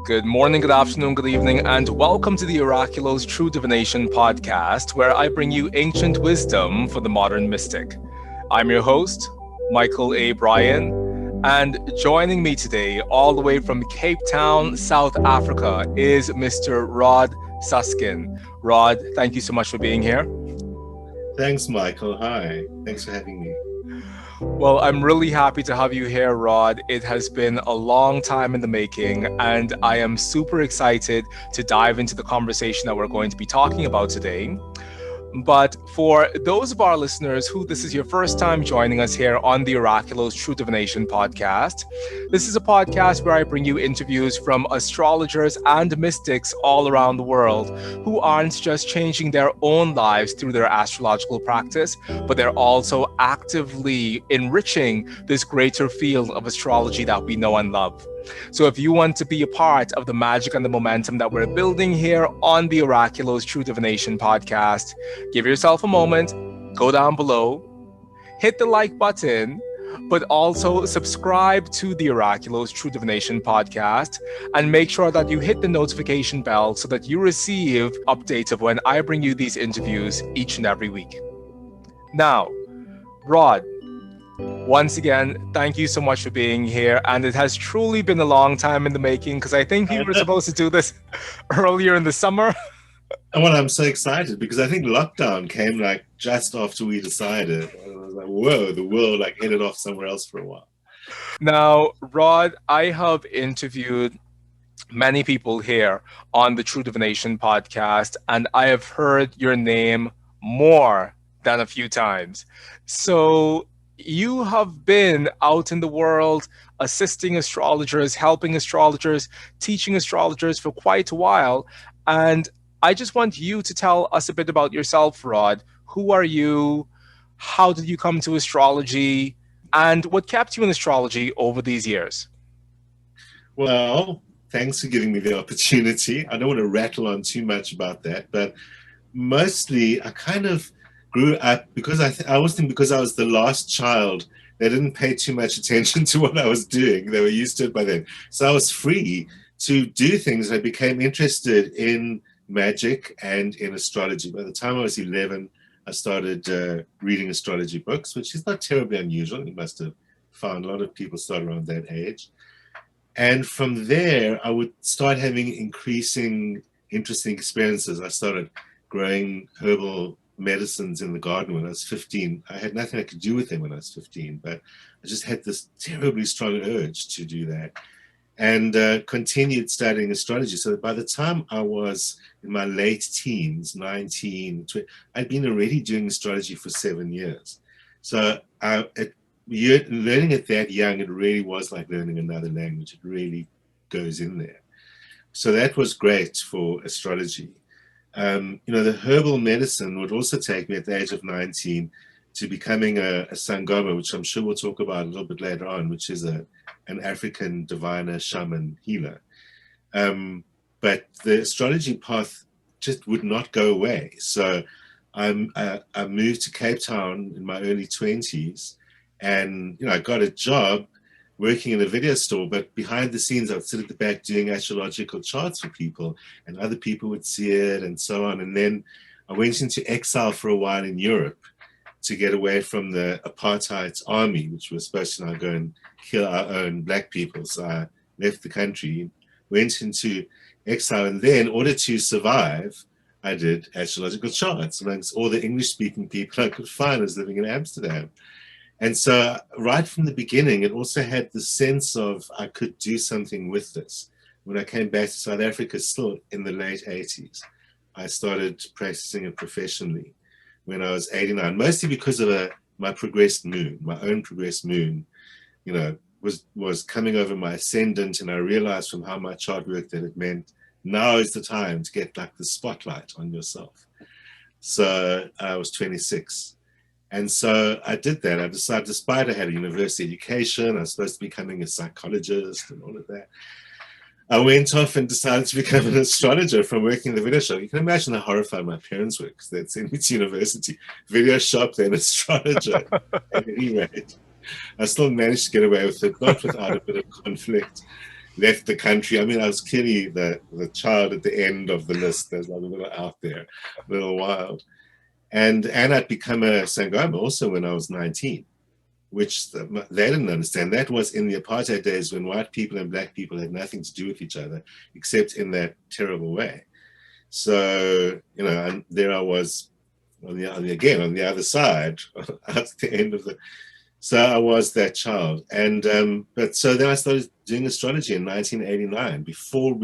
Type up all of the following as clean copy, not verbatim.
Good morning, good afternoon, good evening, and welcome to the Oraculos True Divination podcast, where I bring you ancient wisdom for the modern mystic. I'm your host, Mychal A. Bryan, and joining me today, all the way from Cape Town, South Africa, is Mr. Rod Suskin. Rod, thank you so much for being here. Thanks, Mychal. Hi. Thanks for having me. Well, I'm really happy to have you here, Rod. It has been a long time in the making, and I am super excited to dive into the conversation that we're going to be talking about today. But for those of our listeners who this is your first time joining us here on the Oraculos True Divination podcast, this is a podcast where I bring you interviews from astrologers and mystics all around the world who aren't just changing their own lives through their astrological practice, but they're also actively enriching this greater field of astrology that we know and love. So if you want to be a part of the magic and the momentum that we're building here on the Oraculos True Divination podcast, give yourself a moment, go down below, hit the like button, but also subscribe to the Oraculos True Divination podcast and make sure that you hit the notification bell so that you receive updates of when I bring you these interviews each and every week. Now, Rod, once again, thank you so much for being here. And it has truly been a long time in the making because I think we were supposed to do this earlier in the summer. Well, I'm so excited because I think lockdown came like just after we decided. I was like, whoa, the world like headed off somewhere else for a while. Now, Rod, I have interviewed many people here on the True Divination podcast, and I have heard your name more than a few times. So you have been out in the world assisting astrologers, helping astrologers, teaching astrologers for quite a while. And I just want you to tell us a bit about yourself, Rod. Who are you? How did you come to astrology? And what kept you in astrology over these years? Well, thanks for giving me the opportunity. I don't want to rattle on too much about that, but mostly I kind of grew up because I always think because I was the last child, they didn't pay too much attention to what I was doing. They were used to it by then. So I was free to do things. I became interested in magic and in astrology. By the time I was 11, I started reading astrology books, which is not terribly unusual. You must have found a lot of people start around that age. And from there, I would start having increasing interesting experiences. I started growing herbal medicines in the garden when I was 15. I had nothing I could do with them when I was 15, but I just had this terribly strong urge to do that and continued studying astrology. So by the time I was in my late teens, 19, 20, I'd been already doing astrology for 7 years. So learning it that young, it really was like learning another language. It really goes in there. So that was great for astrology. The herbal medicine would also take me at the age of 19 to becoming a Sangoma, which I'm sure we'll talk about a little bit later on, which is an African diviner, shaman, healer. But the astrology path just would not go away. So I moved to Cape Town in my early 20s, and I got a job working in a video store, but behind the scenes, I would sit at the back doing astrological charts for people, and other people would see it and so on. And then I went into exile for a while in Europe to get away from the apartheid army, which was supposed to now go and kill our own black people. So I left the country, went into exile, and then in order to survive, I did astrological charts amongst all the English-speaking people I could find. I was living in Amsterdam. And so right from the beginning, it also had the sense of I could do something with this. When I came back to South Africa, still in the late 80s, I started practicing it professionally when I was 89, mostly because of my progressed moon, my own progressed moon, was coming over my ascendant. And I realized from how my chart worked that it meant now is the time to get like the spotlight on yourself. So I was 26. And so I did that. I decided, despite I had a university education, I was supposed to be becoming a psychologist and all of that, I went off and decided to become an astrologer from working in the video shop. You can imagine how horrified my parents were because they'd sent me to university, video shop, then astrologer. At any rate, I still managed to get away with it, not without a bit of conflict. left the country. I mean, I was clearly the child at the end of the list. There's like a little out there, a little wild. And I'd become a Sangoma also when I was 19, which they didn't understand. That was in the apartheid days when white people and black people had nothing to do with each other, except in that terrible way. So, you know, and there I was on the other side, at the end of the. So I was that child, and but so then I started doing astrology in 1989, before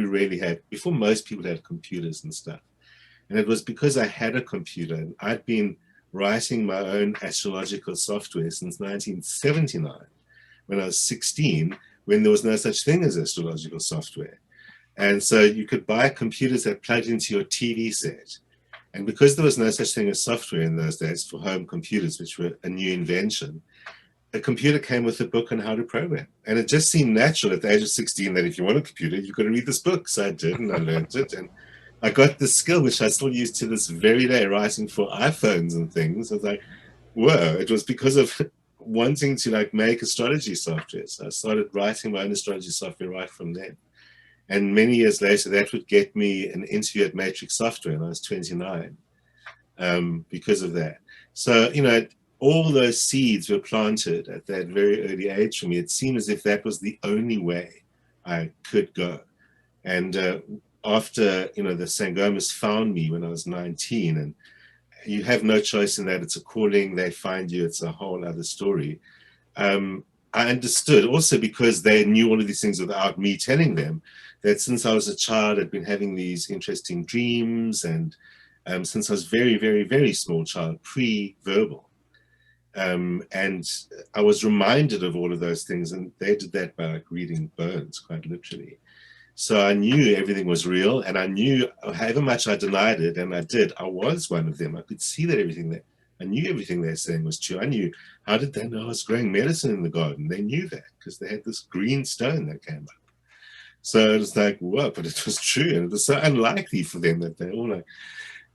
most people had computers and stuff. And it was because I had a computer and I'd been writing my own astrological software since 1979, when I was 16, when there was no such thing as astrological software. And so you could buy computers that plugged into your TV set. And because there was no such thing as software in those days for home computers, which were a new invention, a computer came with a book on how to program. And it just seemed natural at the age of 16 that if you want a computer, you've got to read this book. So I did, and I learned it. And I got this skill, which I still use to this very day, writing for iPhones and things. I was like, whoa, it was because of wanting to like make astrology software. So I started writing my own astrology software right from then. And many years later, that would get me an interview at Matrix Software, and I was 29 because of that. So, you know, all those seeds were planted at that very early age for me. It seemed as if that was the only way I could go. And after, you know, the Sangomas found me when I was 19, and you have no choice in that. It's a calling. They find you. It's a whole other story. I understood also, because they knew all of these things without me telling them, that since I was a child, I'd been having these interesting dreams, and since I was very, very, very small child, pre-verbal. And I was reminded of all of those things, and they did that by like reading bones, quite literally. So I knew everything was real, and I knew however much I denied it, and I did, I was one of them. I could see that I knew everything they were saying was true. I knew, how did they know I was growing medicine in the garden? They knew that because they had this green stone that came up. So it was like, whoa, but it was true. And it was so unlikely for them that they all like,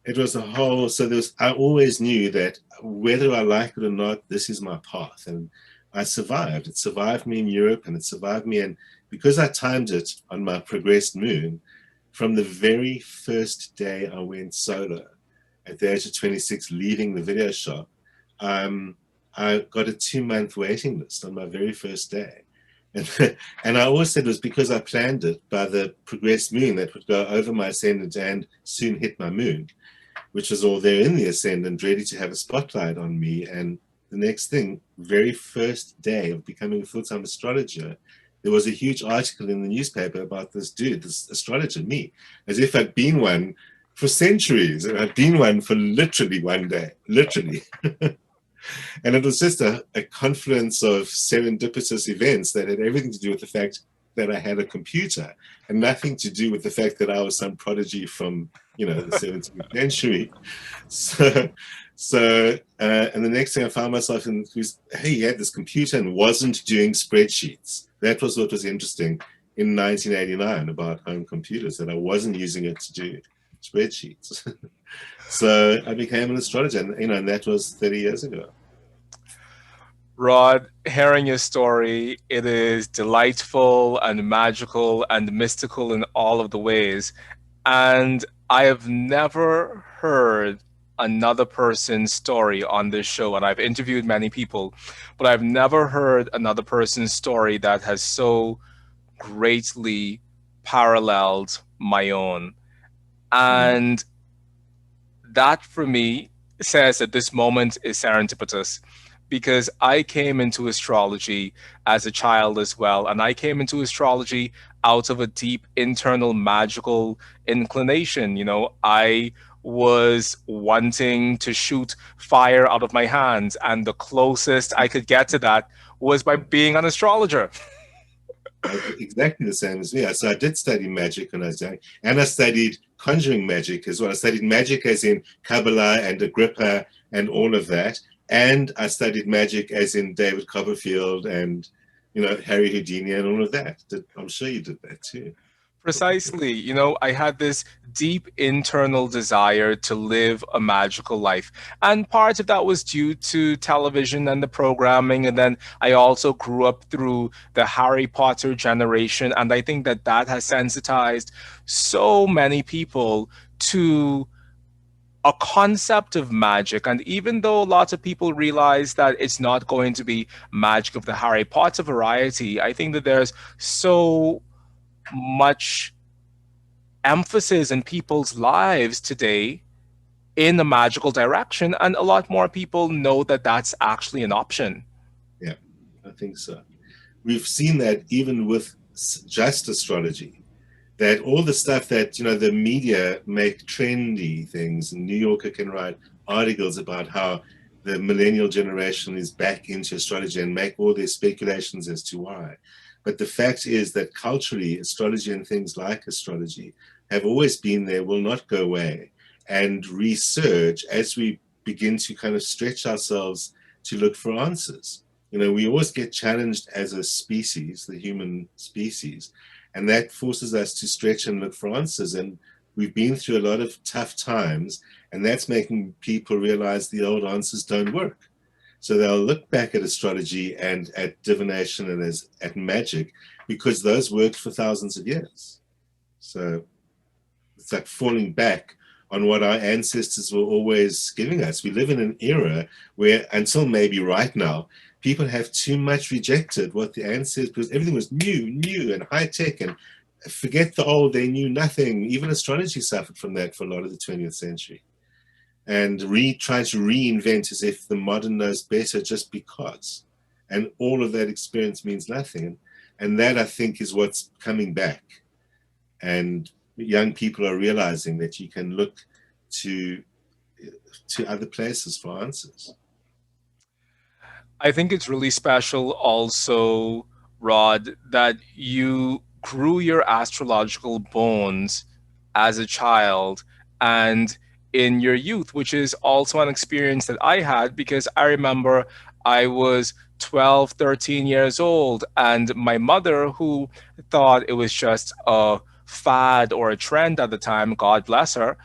it was a whole, so I always knew that whether I like it or not, this is my path. And I survived. It survived me in Europe, and it survived me. And because I timed it on my progressed moon, from the very first day I went solo at the age of 26, leaving the video shop, I got a 2-month waiting list on my very first day. And I always said it was because I planned it by the progressed moon that would go over my ascendant and soon hit my moon, which was all there in the ascendant, ready to have a spotlight on me. And the next thing, very first day of becoming a full-time astrologer, there was a huge article in the newspaper about this dude, this astrologer, me, as if I'd been one for centuries, and I'd been one for literally one day, literally. And it was just a confluence of serendipitous events that had everything to do with the fact that I had a computer, and nothing to do with the fact that I was some prodigy from, you know, the 17th century. And the next thing I found myself in was, hey, he had this computer and wasn't doing spreadsheets. That was what was interesting in 1989 about home computers, that I wasn't using it to do spreadsheets. So I became an astrologer, and, you know, and that was 30 years ago. Rod, hearing your story, it is delightful and magical and mystical in all of the ways. And I have never heard another person's story on this show. And I've interviewed many people, but I've never heard another person's story that has so greatly paralleled my own. And that for me says that this moment is serendipitous, because I came into astrology as a child as well. And I came into astrology out of a deep internal magical inclination. You know, I was wanting to shoot fire out of my hands, and the closest I could get to that was by being an astrologer. Exactly the same as me. So I did study magic when I was young, and I studied conjuring magic as well. I studied magic as in Kabbalah and Agrippa and all of that. And I studied magic as in David Copperfield and, you know, Harry Houdini and all of that. I'm sure you did that too. Precisely. I had this deep internal desire to live a magical life. And part of that was due to television and the programming. And then I also grew up through the Harry Potter generation. And I think that that has sensitized so many people to a concept of magic. And even though lots of people realize that it's not going to be magic of the Harry Potter variety, I think that there's so much emphasis in people's lives today in a magical direction, and a lot more people know that that's actually an option. Yeah, I think so. We've seen that even with just astrology, that all the stuff that, the media make trendy things, and New Yorker can write articles about how the millennial generation is back into astrology and make all their speculations as to why. But the fact is that culturally, astrology and things like astrology have always been there, will not go away. And research, as we begin to kind of stretch ourselves to look for answers. We always get challenged as a species, the human species, and that forces us to stretch and look for answers. And we've been through a lot of tough times, and that's making people realize the old answers don't work. So they'll look back at astrology and at divination and at magic, because those worked for thousands of years. So it's like falling back on what our ancestors were always giving us. We live in an era where, until maybe right now, people have too much rejected what the ancestors, because everything was new and high tech, and forget the old, they knew nothing. Even astrology suffered from that for a lot of the 20th century. And trying to reinvent as if the modern knows better just because. And all of that experience means nothing. And that, I think, is what's coming back. And young people are realizing that you can look to other places for answers. I think it's really special also, Rod, that you grew your astrological bones as a child and in your youth, which is also an experience that I had because I remember I was 12, 13 years old, and my mother, who thought it was just a fad or a trend at the time, God bless her,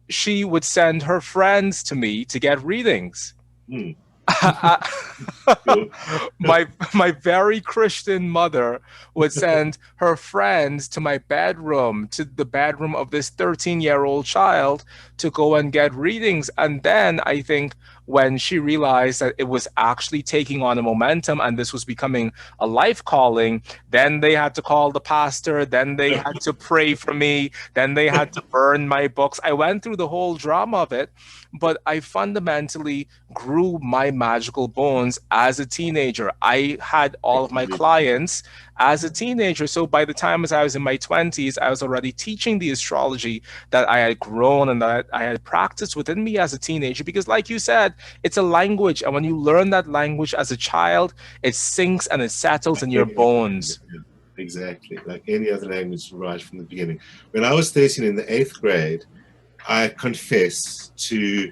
she would send her friends to me to get readings. Hmm. my my very Christian mother would send her friends to my bedroom, to the bedroom of this 13-year-old child, to go and get readings. And then I think when she realized that it was actually taking on a momentum and this was becoming a life calling, then they had to call the pastor, then they had to pray for me, then they had to burn my books. I went through the whole drama of it, but I fundamentally grew my magical bones as a teenager. I had all of my clients as a teenager. So by the time as I was in my 20s, I was already teaching the astrology that I had grown and that I had practiced within me as a teenager. Because like you said, it's a language. And when you learn that language as a child, it sinks and it settles in your bones. Exactly. Like any other language right from the beginning. When I was 13 in the 8th grade, I confess to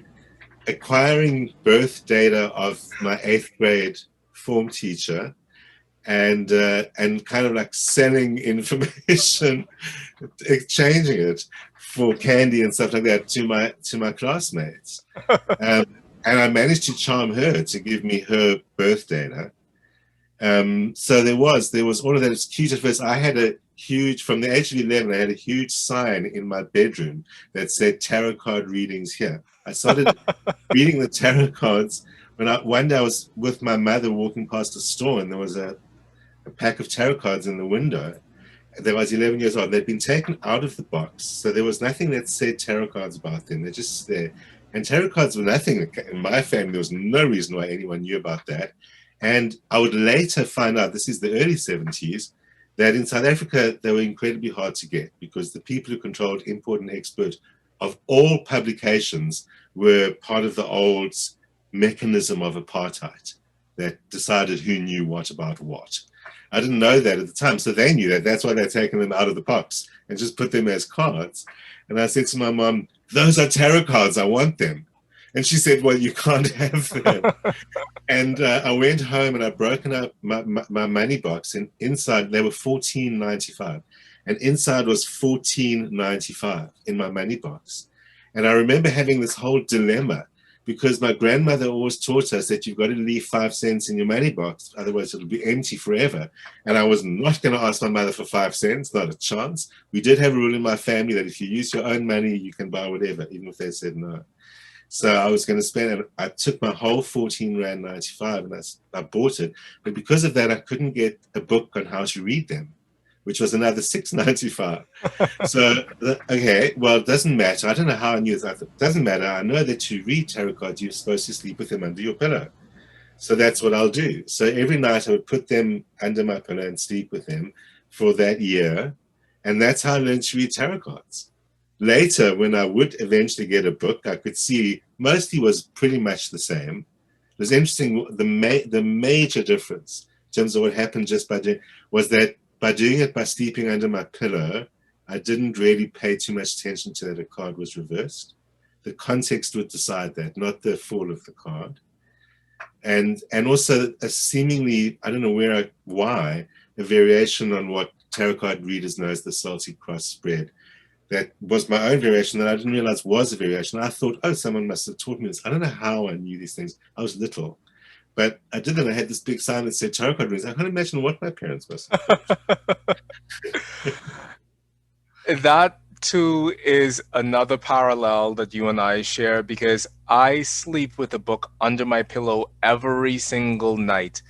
acquiring birth data of my 8th grade form teacher and kind of like selling information, exchanging it for candy and stuff like that to my classmates. And I managed to charm her to give me her birth data. So there was all of that. It's cute at first. I had a huge, from the age of 11, I had a huge sign in my bedroom that said tarot card readings here. I started reading the tarot cards when one day I was with my mother walking past a store, and there was a pack of tarot cards in the window. I was 11 years old. They'd been taken out of the box, so there was nothing that said tarot cards about them. They're just there. And tarot cards were nothing. In my family, there was no reason why anyone knew about that. And I would later find out, this is the early 70s, that in South Africa, they were incredibly hard to get because the people who controlled import and export of all publications were part of the old mechanism of apartheid that decided who knew what about what. I didn't know that at the time, so they knew that. That's why they're taking them out of the box and just put them as cards. And I said to my mom, those are tarot cards, I want them. And she said, well, you can't have them. And I went home and I broken up my money box, and inside they were $14.95. and inside was $14.95 in my money box. And I remember having this whole dilemma, because my grandmother always taught us that you've got to leave 5 cents in your money box, otherwise it'll be empty forever. And I was not going to ask my mother for 5 cents, not a chance. We did have a rule in my family that if you use your own money, you can buy whatever, even if they said no. So I was going to spend it. I took my whole $14.95 and I bought it. But because of that, I couldn't get a book on how to read them, which was another $6.95. So, okay, well, it doesn't matter. I don't know how I knew that. It doesn't matter. I know that to read tarot cards, you're supposed to sleep with them under your pillow. So that's what I'll do. So every night I would put them under my pillow and sleep with them for that year. And that's how I learned to read tarot cards. Later, when I would eventually get a book, I could see mostly was pretty much the same. It was interesting. The major difference in terms of what happened just by doing was that by doing it by sleeping under my pillow, I didn't really pay too much attention to that a card was reversed. The context would decide that, not the fall of the card. And also a seemingly, I don't know why, a variation on what tarot card readers know as the salty cross spread. That was my own variation that I didn't realize was a variation. I thought, oh, someone must have taught me this. I don't know how I knew these things. I was little. But I didn't. I had this big sign that said tarot card readers. I can't imagine what my parents must have thought. That too is another parallel that you and I share, because I sleep with a book under my pillow every single night.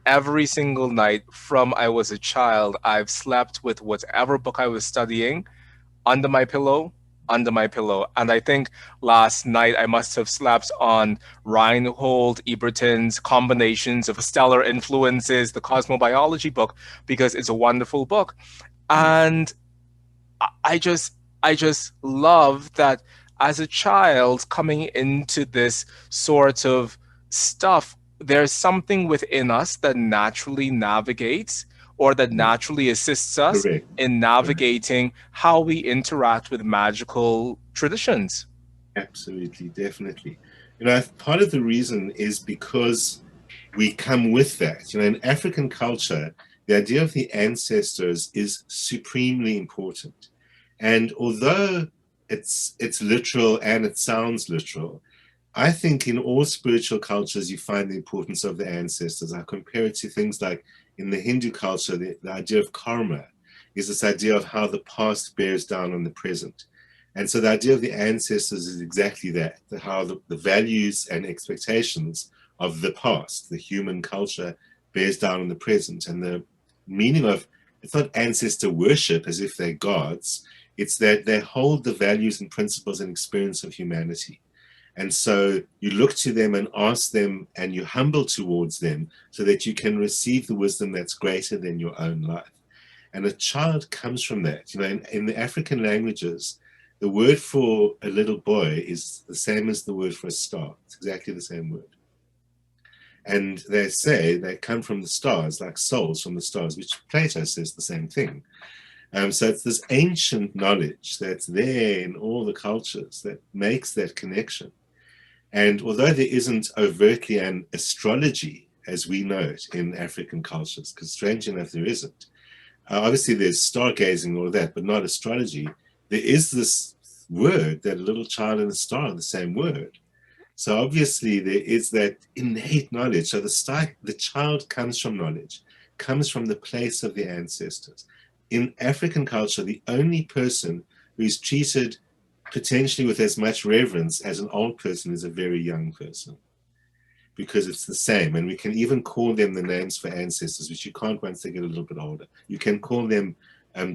Every single night from I was a child, I've slept with whatever book I was studying under my pillow, under my pillow. And I think last night I must have slept on Reinhold Eberton's Combinations of Stellar Influences, the cosmobiology book, because it's a wonderful book. And I just love that as a child coming into this sort of stuff, there's something within us that naturally navigates or that naturally assists us Correct. in navigating how we interact with magical traditions. Absolutely, definitely. Part of the reason is because we come with that. In African culture, the idea of the ancestors is supremely important. And although it's literal and it sounds literal, I think in all spiritual cultures you find the importance of the ancestors. I compare it to things like in the Hindu culture, the idea of karma is this idea of how the past bears down on the present. And so the idea of the ancestors is exactly that, how the values and expectations of the past, the human culture, bears down on the present. And the meaning of, it's not ancestor worship as if they're gods, it's that they hold the values and principles and experience of humanity. And so you look to them and ask them, and you humble towards them so that you can receive the wisdom that's greater than your own life. And a child comes from that. In the African languages, the word for a little boy is the same as the word for a star. It's exactly the same word. And they say they come from the stars, like souls from the stars, which Plato says the same thing. So it's this ancient knowledge that's there in all the cultures that makes that connection. And although there isn't overtly an astrology as we know it in African cultures, because strange enough there isn't, obviously there's stargazing and all that, but not astrology, there is this word that a little child and a star are the same word. So obviously there is that innate knowledge. So the child comes from knowledge, comes from the place of the ancestors. In African culture, the only person who is treated potentially with as much reverence as an old person is a very young person, because it's the same. And we can even call them the names for ancestors, which you can't once they get a little bit older. You can call them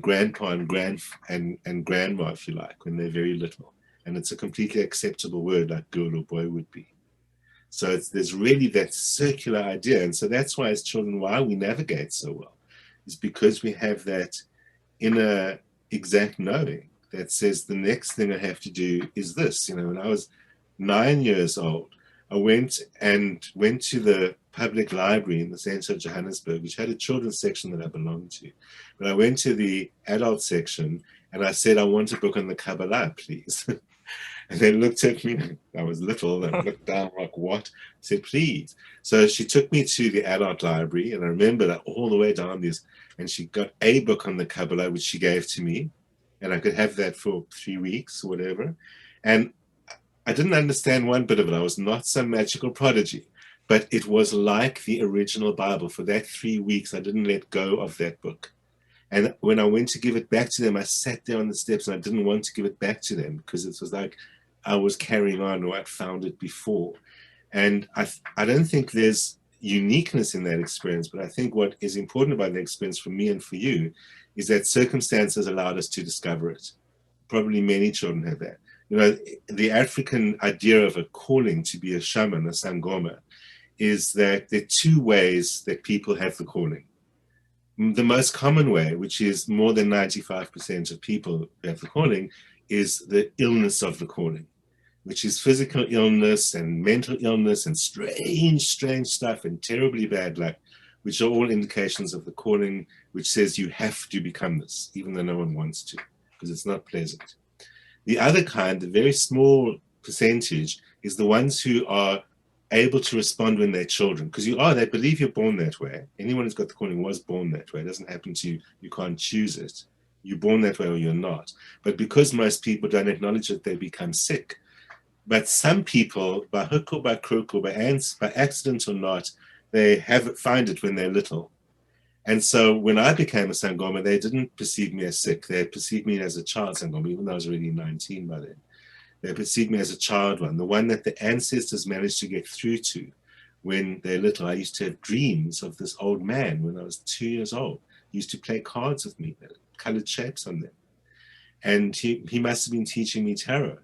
grandpa and grandma, if you like, when they're very little. And it's a completely acceptable word, like girl or boy would be. So there's really that circular idea. And so that's why as children, why we navigate so well is because we have that inner exact knowing that says the next thing I have to do is this. When I was 9 years old, I went to the public library in the center of Johannesburg, which had a children's section that I belonged to. But I went to the adult section and I said, I want a book on the Kabbalah, please. And they looked at me. I was little and looked down like, what? I said, please. So she took me to the adult library, and I remember that all the way down this, and she got a book on the Kabbalah, which she gave to me, and I could have that for 3 weeks or whatever. And I didn't understand one bit of it. I was not some magical prodigy, but it was like the original Bible. For that 3 weeks, I didn't let go of that book. And when I went to give it back to them, I sat there on the steps and I didn't want to give it back to them because it was like I was carrying on or I'd found it before. And I don't think there's uniqueness in that experience, but I think what is important about the experience for me and for you is that circumstances allowed us to discover it. Probably many children have that. You know, the African idea of a calling to be a shaman, a Sangoma, is that there are two ways that people have the calling. The most common way, which is more than 95% of people who have the calling, is the illness of the calling, which is physical illness and mental illness and strange stuff and terribly bad luck, which are all indications of the calling, which says you have to become this, even though no one wants to, because it's not pleasant. The other kind, the very small percentage, is the ones who are able to respond when they're children, because they believe you're born that way. Anyone who's got the calling was born that way. It doesn't happen to you. You can't choose it. You're born that way or you're not. But because most people don't acknowledge it, they become sick. But some people, by hook or by crook or by accident or not, they find it when they're little. And so when I became a Sangoma, they didn't perceive me as sick. They perceived me as a child Sangoma, even though I was already 19 by then. They perceived me as a child one, the one that the ancestors managed to get through to when they're little. I used to have dreams of this old man when I was 2 years old. He used to play cards with me, colored shapes on them. And he must have been teaching me tarot.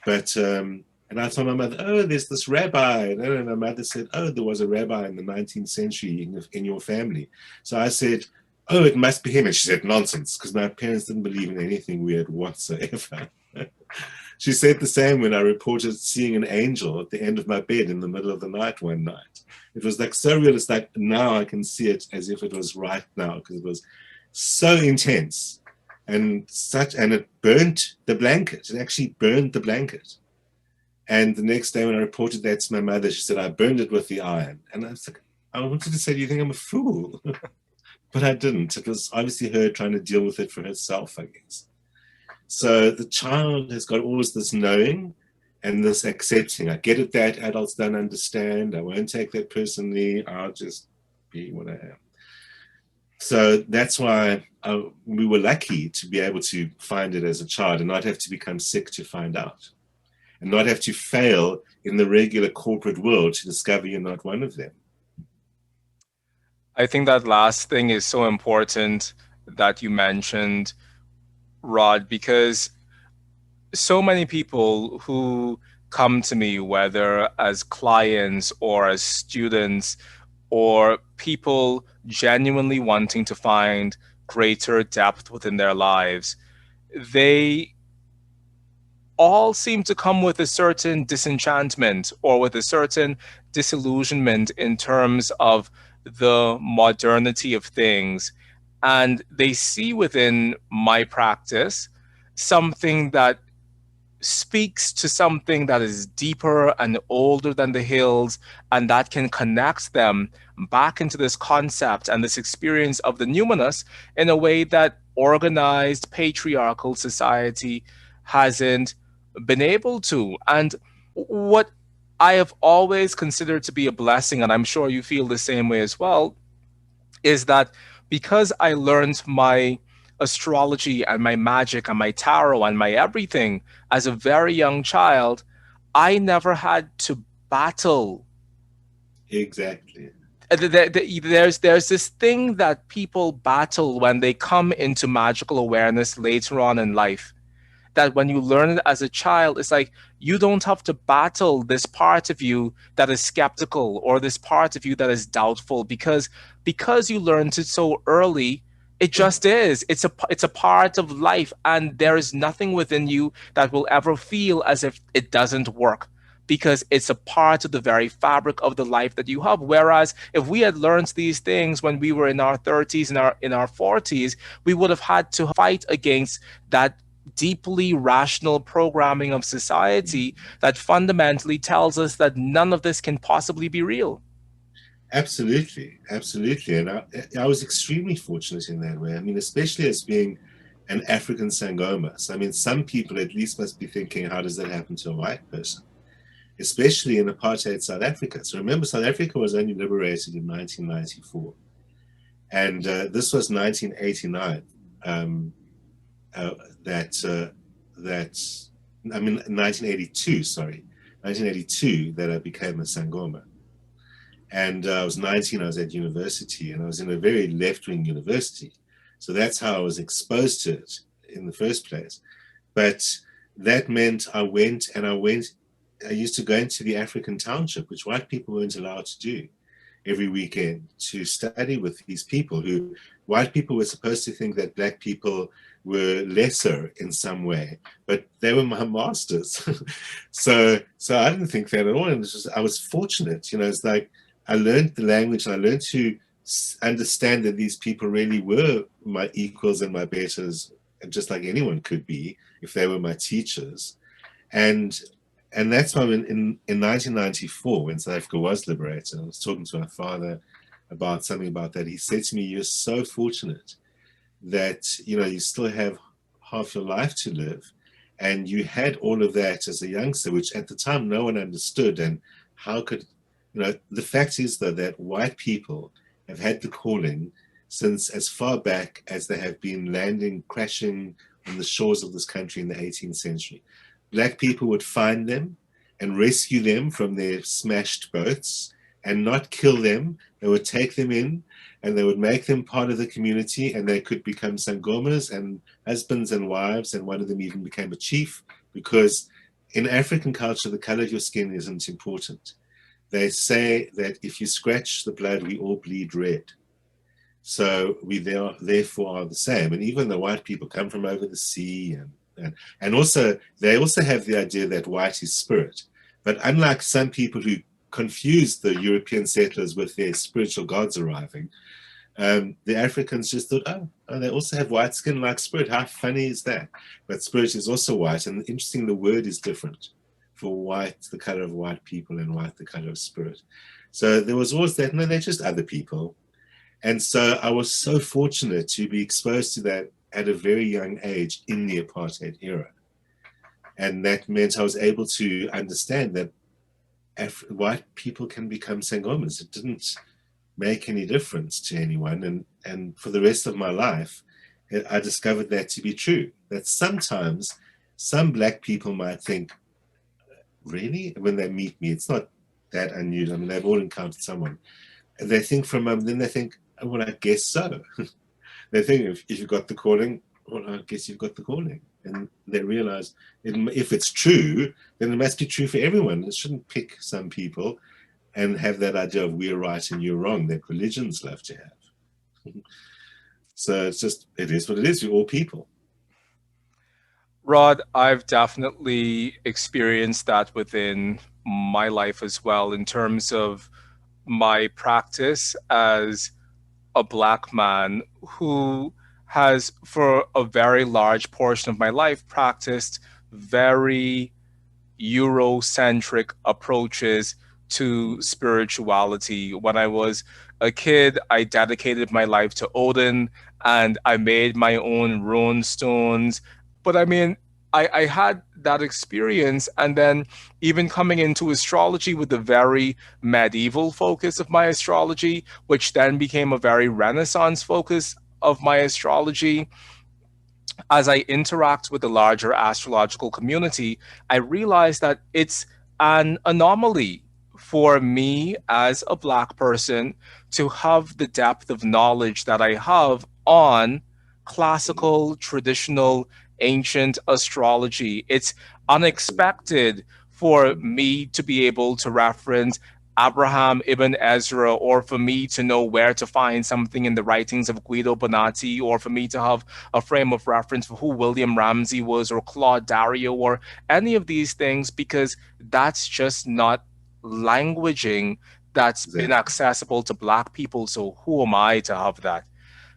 But, and I told my mother, oh, there's this rabbi. And my mother said, oh, there was a rabbi in the 19th century in your family. So I said, oh, it must be him. And she said, nonsense, because my parents didn't believe in anything weird whatsoever. She said the same when I reported seeing an angel at the end of my bed in the middle of the night one night. It was like so real. It's like now I can see it as if it was right now, because it was so intense and it burnt the blanket. It actually burned the blanket. And the next day when I reported that to my mother, she said, I burned it with the iron. And I was like, I wanted to say, do you think I'm a fool? But I didn't. It was obviously her trying to deal with it for herself, I guess. So the child has got always this knowing and this accepting. I get it that adults don't understand. I won't take that personally. I'll just be what I am. So that's why we were lucky to be able to find it as a child and not have to become sick to find out, and not have to fail in the regular corporate world to discover you're not one of them. I think that last thing is so important that you mentioned, Rod, because so many people who come to me, whether as clients or as students or people genuinely wanting to find greater depth within their lives, they all seem to come with a certain disenchantment or with a certain disillusionment in terms of the modernity of things. And they see within my practice something that speaks to something that is deeper and older than the hills, and that can connect them back into this concept and this experience of the numinous in a way that organized patriarchal society hasn't been able to. And what I have always considered to be a blessing, and I'm sure you feel the same way as well, is that because I learned my astrology and my magic and my tarot and my everything as a very young child, I never had to battle. Exactly. There's this thing that people battle when they come into magical awareness later on in life, that when you learn it as a child, it's like you don't have to battle this part of you that is skeptical or this part of you that is doubtful, because you learned it so early. It just is. It's a part of life, and there is nothing within you that will ever feel as if it doesn't work, because it's a part of the very fabric of the life that you have. Whereas if we had learned these things when we were in our 30s and in our 40s, we would have had to fight against that deeply rational programming of society that fundamentally tells us that none of this can possibly be real. Absolutely, absolutely. And I was extremely fortunate in that way. I mean, especially as being an African Sangoma. So, I mean, some people at least must be thinking, how does that happen to a white person? Especially in apartheid South Africa. So remember, South Africa was only liberated in 1994. And this was 1989. Um, uh, that, that, I mean, 1982, sorry, 1982 that I became a Sangoma. And I was 19, I was at university, and I was in a very left-wing university. So that's how I was exposed to it in the first place. But that meant I used to go into the African township, which white people weren't allowed to do, every weekend to study with these people who white people were supposed to think that black people were lesser in some way, but they were my masters. So I didn't think that at all. And I was fortunate, it's like I learned the language and I learned to understand that these people really were my equals and my betters, just like anyone could be if they were my teachers. And and that's why in 1994, when South Africa was liberated, I was talking to my father about something about that. He said to me, "You're so fortunate that you still have half your life to live, and you had all of that as a youngster, which at the time no one understood. And how could the fact is though that white people have had the calling since as far back as they have been landing, crashing on the shores of this country in the 18th century. Black people would find them and rescue them from their smashed boats and not kill them. They would take them in and they would make them part of the community, and they could become sangomas and husbands and wives, and one of them even became a chief, because in African culture, the color of your skin isn't important. They say that if you scratch the blood, we all bleed red. So we therefore are the same. And even the white people come from over the sea, and also they also have the idea that white is spirit. But unlike some people who confused the European settlers with their spiritual gods arriving, the Africans just thought, oh, they also have white skin like spirit. How funny is that? But spirit is also white. And interesting, the word is different for white, the color of white people, and white, the color of spirit. So there was always that, no, they're just other people. And so I was so fortunate to be exposed to that at a very young age in the apartheid era. And that meant I was able to understand that white people can become sangomas. It didn't make any difference to anyone. And for the rest of my life, I discovered that to be true, that sometimes some black people might think, really? When they meet me, it's not that unusual. I mean, they've all encountered someone. And they think then they think, oh, well, I guess so. They think if you've got the calling, well, I guess you've got the calling. And they realize if it's true, then it must be true for everyone. It shouldn't pick some people and have that idea of we're right and you're wrong that religions love to have. So it is what it is. We're all people. Rod, I've definitely experienced that within my life as well, in terms of my practice as a black man who has, for a very large portion of my life, practiced very Eurocentric approaches to spirituality. When I was a kid, I dedicated my life to Odin and I made my own rune stones. But I mean, I had that experience, and then even coming into astrology with the very medieval focus of my astrology, which then became a very Renaissance focus of my astrology, as I interact with the larger astrological community, I realize that it's an anomaly for me as a black person to have the depth of knowledge that I have on classical, traditional, ancient astrology. It's unexpected for me to be able to reference Abraham ibn Ezra, or for me to know where to find something in the writings of Guido Bonatti, or for me to have a frame of reference for who William Ramsey was, or Claude Dario, or any of these things, because that's just not languaging that's been Exactly. accessible to Black people. So who am I to have that?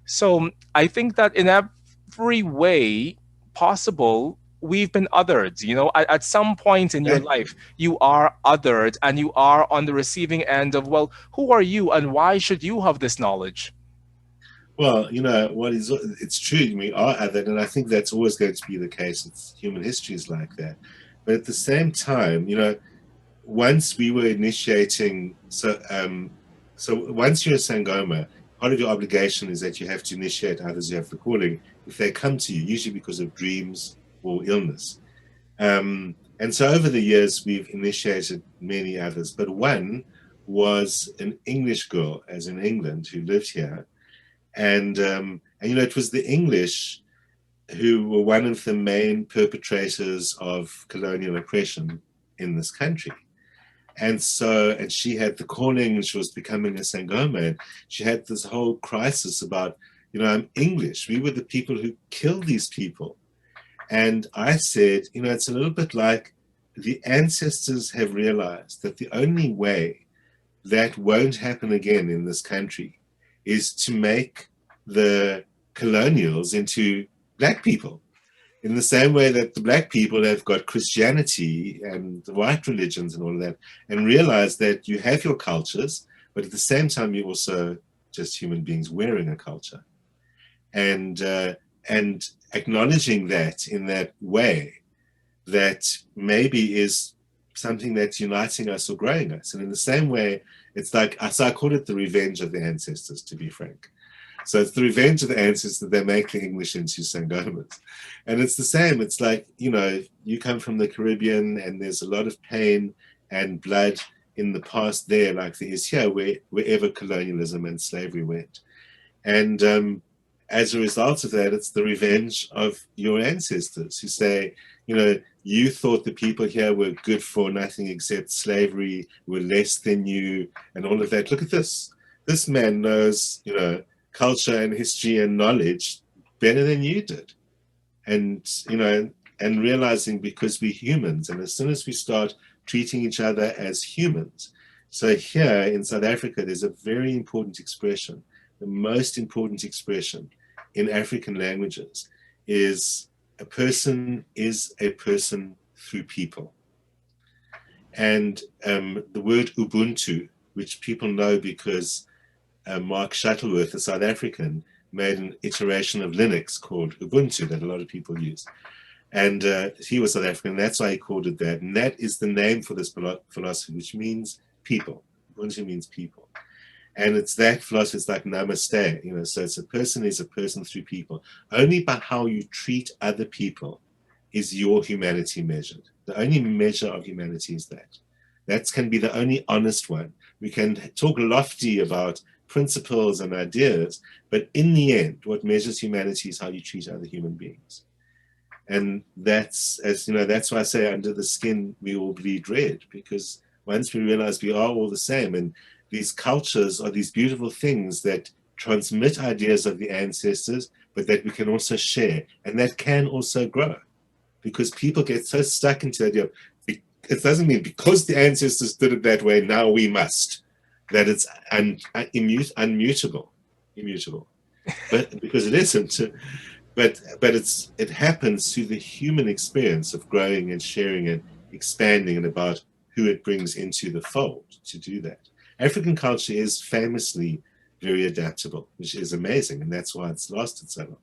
So I think that in every way possible we've been othered. At some point in your Exactly. life, you are othered and you are on the receiving end of, well, who are you and why should you have this knowledge? Well, what is it's true. We are othered, and I think that's always going to be the case. It's human history is like that. But at the same time, once we were initiating, so once you're a Sangoma, part of your obligation is that you have to initiate others. You have the calling if they come to you, usually because of dreams or illness. And so over the years, we've initiated many others, but one was an English girl, as in England, who lived here, and it was the English who were one of the main perpetrators of colonial oppression in this country. And she had the calling, and she was becoming a Sangoma, and she had this whole crisis about, I'm English. We were the people who killed these people. And I said, it's a little bit like the ancestors have realized that the only way that won't happen again in this country is to make the colonials into black people, in the same way that the black people have got Christianity and the white religions and all of that, and realize that you have your cultures, but at the same time, you're also just human beings wearing a culture. And acknowledging that in that way, that maybe is something that's uniting us or growing us. And in the same way, it's like, so I call it the revenge of the ancestors, to be frank. So it's the revenge of the ancestors that they make the English into Sangomas. And it's the same. It's like, you come from the Caribbean and there's a lot of pain and blood in the past there, like there is here, wherever colonialism and slavery went. And as a result of that, it's the revenge of your ancestors who say, you thought the people here were good for nothing except slavery, were less than you, and all of that. Look at this. This man knows, culture and history and knowledge better than you did. And, and realizing because we're humans, and as soon as we start treating each other as humans. So here in South Africa, there's a very important expression, the most important expression in African languages is a person is a person through people. And the word Ubuntu, which people know because Mark Shuttleworth, a South African, made an iteration of Linux called Ubuntu that a lot of people use. And he was South African, and that's why he called it that. And that is the name for this philosophy, which means people. Ubuntu means people. And it's that philosophy, it's like namaste, so it's a person is a person through people. Only by how you treat other people is your humanity measured. The only measure of humanity is that. That can be the only honest one. We can talk lofty about principles and ideas, but in the end, what measures humanity is how you treat other human beings. And that's why I say under the skin, we all bleed red, because once we realize we are all the same, and these cultures are these beautiful things that transmit ideas of the ancestors, but that we can also share, and that can also grow, because people get so stuck into the idea of, it doesn't mean because the ancestors did it that way, now we must, that it's immutable, but because it isn't. But it happens through the human experience of growing and sharing and expanding, and about who it brings into the fold to do that. African culture is famously very adaptable, which is amazing, and that's why it's lasted so long.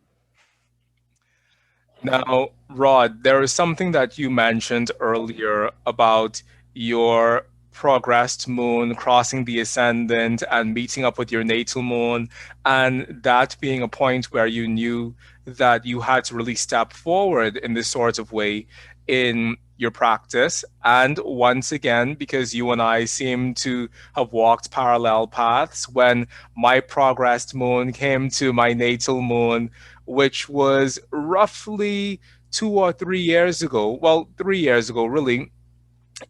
Now, Rod, there is something that you mentioned earlier about your progressed moon crossing the ascendant and meeting up with your natal moon, and that being a point where you knew that you had to really step forward in this sort of way in your practice. And once again, because you and I seem to have walked parallel paths, when my progressed moon came to my natal moon, which was roughly 2 or 3 years ago. Well, 3 years ago, really,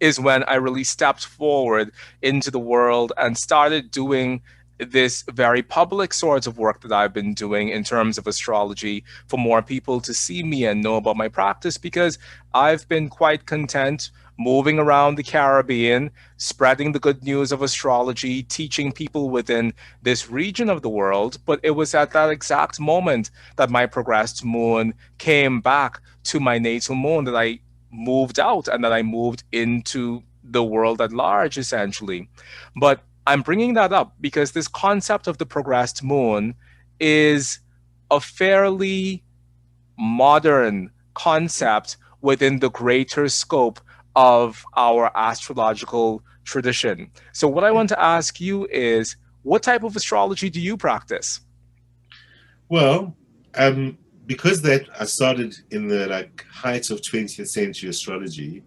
is when I really stepped forward into the world and started doing this very public sort of work that I've been doing in terms of astrology for more people to see me and know about my practice, because I've been quite content moving around the Caribbean, spreading the good news of astrology, teaching people within this region of the world. But it was at that exact moment that my progressed moon came back to my natal moon that I moved out and that I moved into the world at large, essentially. But I'm bringing that up because this concept of the progressed moon is a fairly modern concept within the greater scope of our astrological tradition. So, what I want to ask you is what type of astrology do you practice? Well, because that I started in the height of 20th century astrology,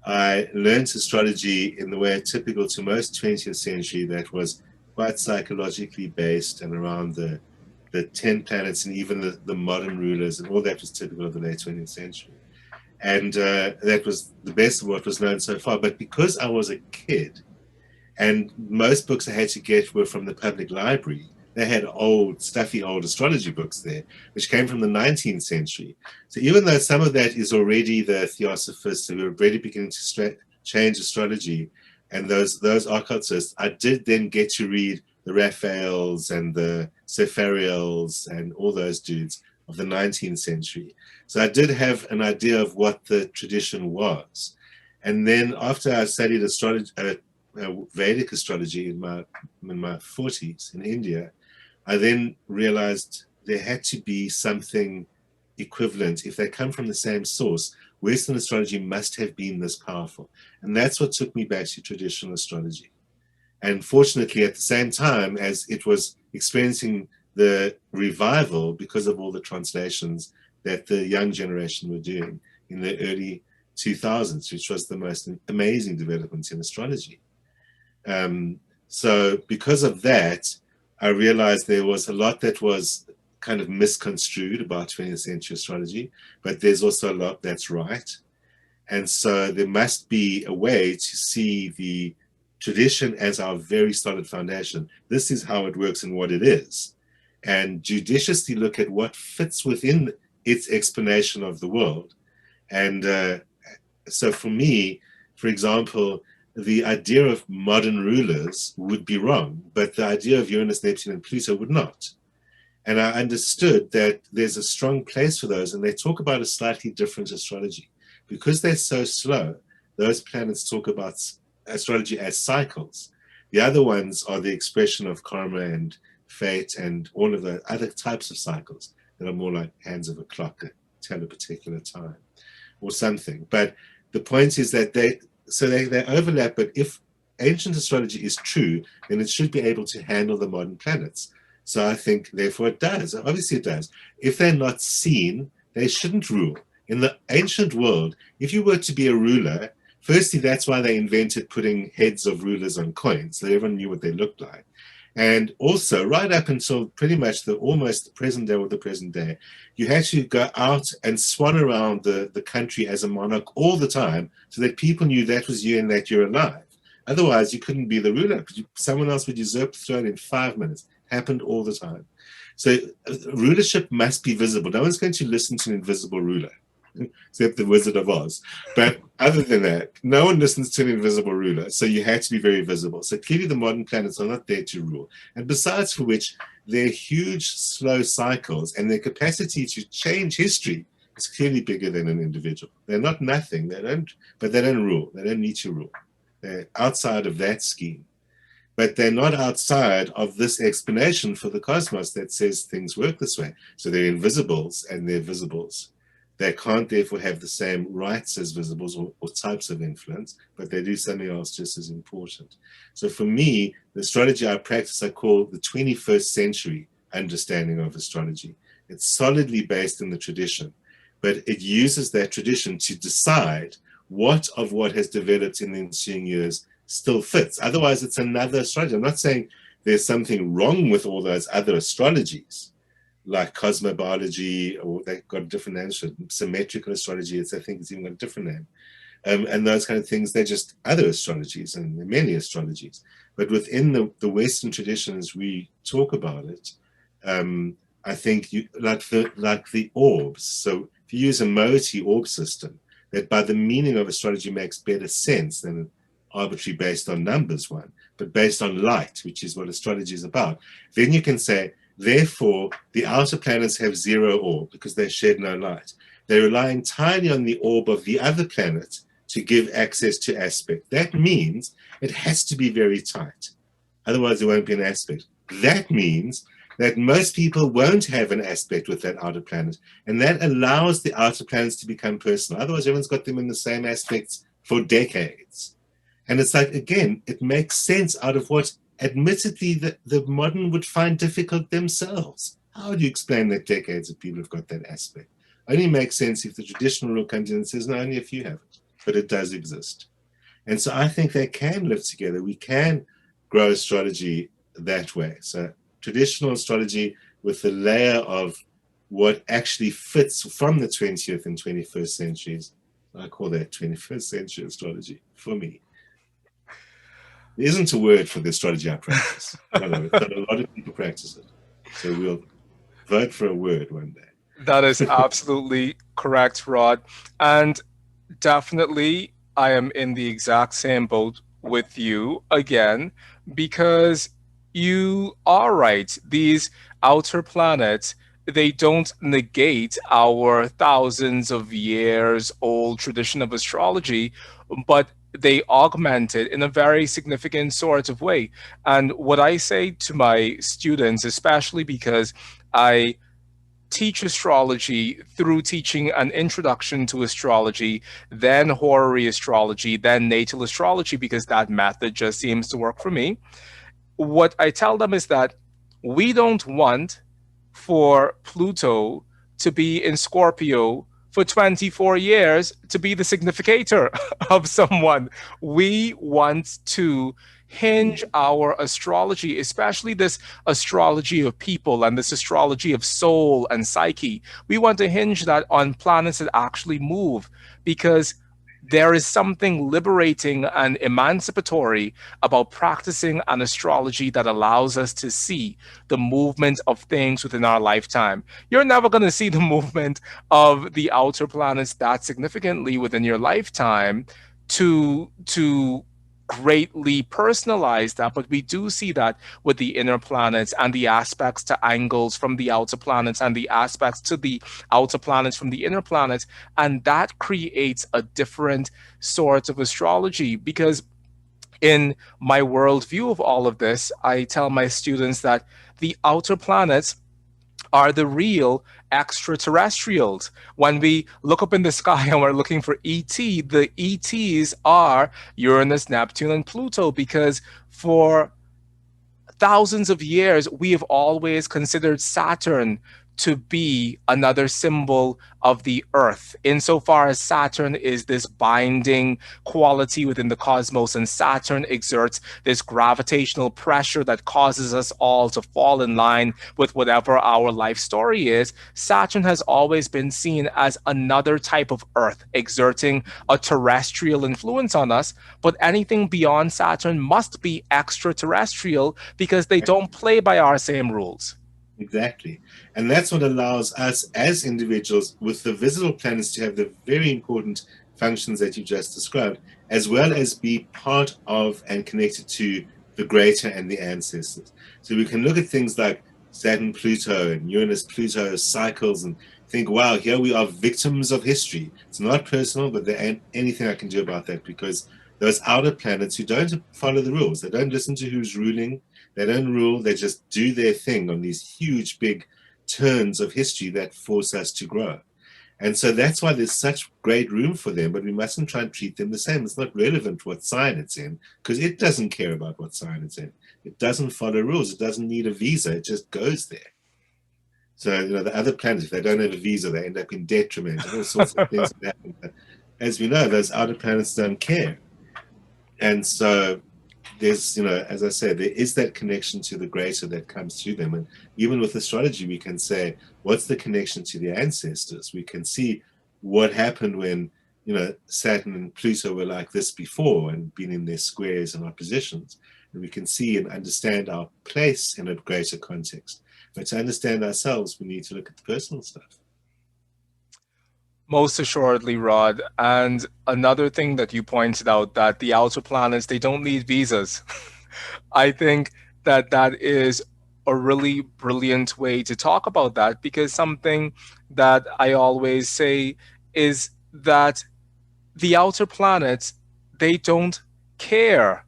I learned astrology in the way typical to most 20th century, that was quite psychologically based and around the 10 planets and even the modern rulers, and all that was typical of the late 20th century. And that was the best of what was known so far. But because I was a kid, and most books I had to get were from the public library, they had old, stuffy old astrology books there, which came from the 19th century. So even though some of that is already the theosophists who were already beginning to change astrology, and those occultists, I did then get to read the Raphaels and the Cephariels and all those dudes of the 19th century. So I did have an idea of what the tradition was. And then after I studied astrology, Vedic astrology in my 40s in India, I then realized there had to be something equivalent. If they come from the same source, Western astrology must have been this powerful. And that's what took me back to traditional astrology. And fortunately, at the same time as it was experiencing the revival because of all the translations that the young generation were doing in the early 2000s, which was the most amazing development in astrology. So because of that, I realized there was a lot that was kind of misconstrued about 20th century astrology, but there's also a lot that's right. And so there must be a way to see the tradition as our very solid foundation. This is how it works and what it is. And judiciously look at what fits within its explanation of the world. And so for me, for example, the idea of modern rulers would be wrong, but the idea of Uranus, Neptune, and Pluto would not. And I understood that there's a strong place for those, and they talk about a slightly different astrology. Because they're so slow, those planets talk about astrology as cycles. The other ones are the expression of karma and fate and all of the other types of cycles that are more like hands of a clock that tell a particular time or something. But the point is that they overlap, but if ancient astrology is true, then it should be able to handle the modern planets. So I think, therefore, it does. Obviously, it does. If they're not seen, they shouldn't rule. In the ancient world, if you were to be a ruler, firstly, that's why they invented putting heads of rulers on coins, so everyone knew what they looked like. And also, right up until pretty much almost the present day or the present day, you had to go out and swan around the country as a monarch all the time so that people knew that was you and that you're alive. Otherwise, you couldn't be the ruler because someone else would usurp the throne in 5 minutes. Happened all the time. So rulership must be visible. No one's going to listen to an invisible ruler, except the Wizard of Oz. But other than that, no one listens to an invisible ruler. So you had to be very visible. So clearly the modern planets are not there to rule. And besides for which, they're huge, slow cycles, and their capacity to change history is clearly bigger than an individual. They're not nothing. But they don't rule. They don't need to rule. They're outside of that scheme. But they're not outside of this explanation for the cosmos that says things work this way. So they're invisibles and they're visibles. They can't therefore have the same rights as visibles or types of influence, but they do something else just as important. So for me, the astrology I practice, I call the 21st century understanding of astrology. It's solidly based in the tradition, but it uses that tradition to decide what of what has developed in the ensuing years still fits. Otherwise, it's another astrology. I'm not saying there's something wrong with all those other astrologies, like cosmobiology, or they've got different names for symmetrical astrology. I think it's even got a different name. And those kind of things, they're just other astrologies, and there are many astrologies. But within the Western traditions, we talk about it. I think like the orbs. So if you use a Moiety orb system, that by the meaning of astrology makes better sense than an arbitrary based on numbers one, but based on light, which is what astrology is about, then you can say, therefore, the outer planets have zero orb because they shed no light. They rely entirely on the orb of the other planet to give access to aspect. That means it has to be very tight. Otherwise, there won't be an aspect. That means that most people won't have an aspect with that outer planet. And that allows the outer planets to become personal. Otherwise, everyone's got them in the same aspects for decades. And it's like, again, it makes sense out of what, admittedly, the modern would find difficult themselves. How do you explain that decades of people have got that aspect? Only makes sense if the traditional rule comes in and says, no, only a few have it, but it does exist. And so I think they can live together. We can grow astrology that way. So traditional astrology with the layer of what actually fits from the 20th and 21st centuries. I call that 21st century astrology for me. There isn't a word for the astrology I practice. But a lot of people practice it. So we'll vote for a word one day. That is absolutely correct, Rod. And definitely, I am in the exact same boat with you again, because you are right. These outer planets, they don't negate our thousands of years old tradition of astrology, but they augment it in a very significant sort of way. And what I say to my students, especially because I teach astrology through teaching an introduction to astrology, then horary astrology, then natal astrology, because that method just seems to work for me. What I tell them is that we don't want for Pluto to be in Scorpio for 24 years to be the significator of someone. We want to hinge our astrology, especially this astrology of people and this astrology of soul and psyche. We want to hinge that on planets that actually move, because there is something liberating and emancipatory about practicing an astrology that allows us to see the movement of things within our lifetime. You're never going to see the movement of the outer planets that significantly within your lifetime to greatly personalize that, but we do see that with the inner planets and the aspects to angles from the outer planets and the aspects to the outer planets from the inner planets, and that creates a different sort of astrology. Because in my worldview of all of this, I tell my students that the outer planets are the real extraterrestrials. When we look up in the sky and we're looking for ET, the ETs are Uranus, Neptune, and Pluto, because for thousands of years, we have always considered Saturn to be another symbol of the earth, insofar as Saturn is this binding quality within the cosmos, and Saturn exerts this gravitational pressure that causes us all to fall in line with whatever our life story is. Saturn has always been seen as another type of earth, exerting a terrestrial influence on us, but anything beyond Saturn must be extraterrestrial because they don't play by our same rules. Exactly. And that's what allows us as individuals with the visible planets to have the very important functions that you just described, as well as be part of and connected to the greater and the ancestors. So we can look at things like Saturn, Pluto, and Uranus, Pluto cycles and think, wow, here we are victims of history. It's not personal, but there ain't anything I can do about that, because those outer planets who don't follow the rules, they don't listen to who's ruling, they don't rule, they just do their thing on these huge, big turns of history that force us to grow. And so that's why there's such great room for them, but we mustn't try and treat them the same. It's not relevant what sign it's in, because it doesn't care about what sign it's in. It doesn't follow rules. It doesn't need a visa. It just goes there. So, the other planets, if they don't have a visa, they end up in detriment and all sorts of things that happen. But as we know, those outer planets don't care. And so there's, as I said, there is that connection to the greater that comes through them. And even with astrology, we can say, what's the connection to the ancestors? We can see what happened when, Saturn and Pluto were like this before and been in their squares and oppositions. And we can see and understand our place in a greater context. But to understand ourselves, we need to look at the personal stuff. Most assuredly, Rod. And another thing that you pointed out, that the outer planets, they don't need visas. I think that that is a really brilliant way to talk about that, because something that I always say is that the outer planets, they don't care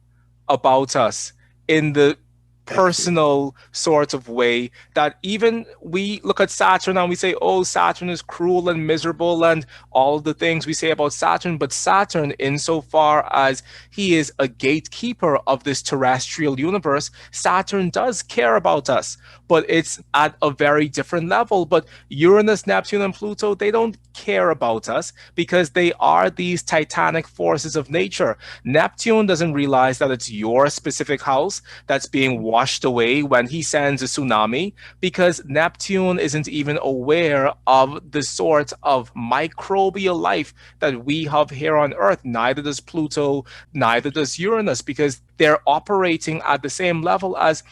about us in the Exactly. personal sort of way that even we look at Saturn and we say, oh, Saturn is cruel and miserable and all the things we say about Saturn. But Saturn, insofar as he is a gatekeeper of this terrestrial universe, Saturn does care about us, but it's at a very different level. But Uranus, Neptune, and Pluto, they don't care about us because they are these titanic forces of nature. Neptune doesn't realize that it's your specific house that's being washed away when he sends a tsunami, because Neptune isn't even aware of the sort of microbial life that we have here on Earth. Neither does Pluto, neither does Uranus, because they're operating at the same level as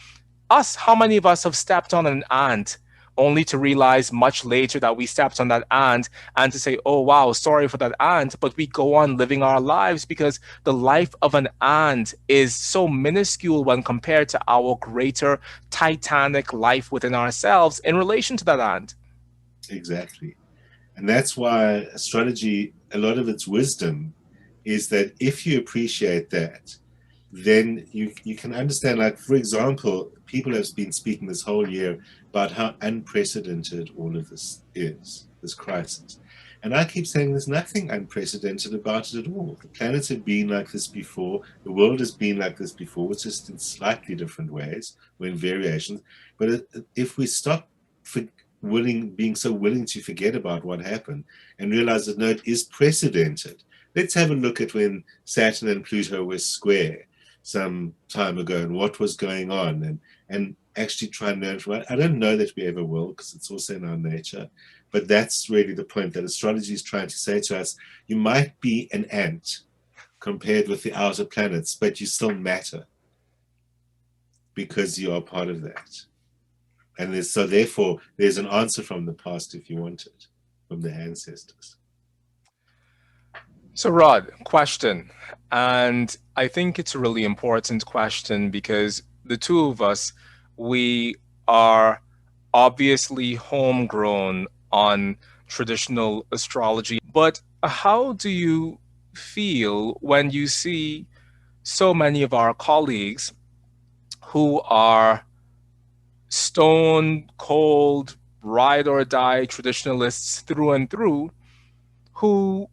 us. How many of us have stepped on an ant only to realize much later that we stepped on that ant, and to say, oh, wow, sorry for that ant, but we go on living our lives because the life of an ant is so minuscule when compared to our greater titanic life within ourselves in relation to that ant. Exactly. And that's why astrology, a lot of its wisdom is that if you appreciate that, then you can understand, like, for example, people have been speaking this whole year about how unprecedented all of this is, this crisis. And I keep saying there's nothing unprecedented about it at all. The planets have been like this before. The world has been like this before. It's just in slightly different ways or in variations. But if we stop being so willing to forget about what happened and realize that no, it is precedented. Let's have a look at when Saturn and Pluto were square some time ago and what was going on, and actually try and learn from it. I don't know that we ever will, because it's also in our nature, but that's really the point that astrology is trying to say to us. You might be an ant compared with the outer planets, but you still matter because you are part of that. And so therefore there's an answer from the past if you want it, from the ancestors. So, Rod, question. And I think it's a really important question because the two of us, we are obviously homegrown on traditional astrology. But how do you feel when you see so many of our colleagues who are stone cold, ride or die traditionalists through and through, who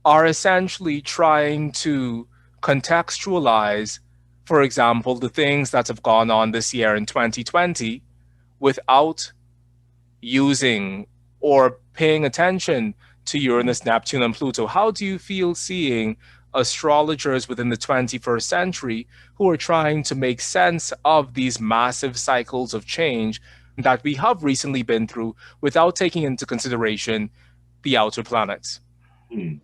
are essentially trying to contextualize, for example, the things that have gone on this year in 2020 without using or paying attention to Uranus, Neptune, and Pluto? How do you feel seeing astrologers within the 21st century who are trying to make sense of these massive cycles of change that we have recently been through without taking into consideration the outer planets? Hmm.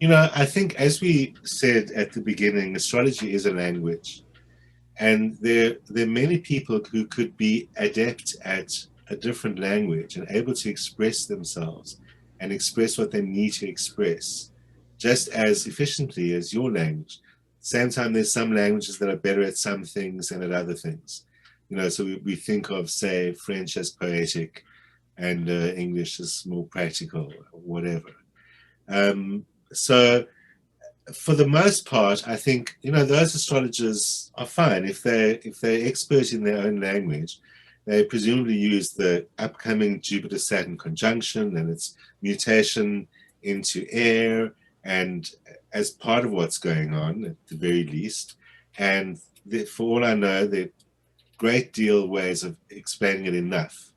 I think, as we said at the beginning, astrology is a language. And there are many people who could be adept at a different language and able to express themselves and express what they need to express just as efficiently as your language. Same time, there's some languages that are better at some things than at other things. So we think of, say, French as poetic and English as more practical, or whatever. So for the most part, I think those astrologers are fine if they're expert in their own language. They presumably use the upcoming Jupiter-Saturn conjunction and its mutation into air, and as part of what's going on, at the very least. And for all I know, there are great deal ways of explaining it enough.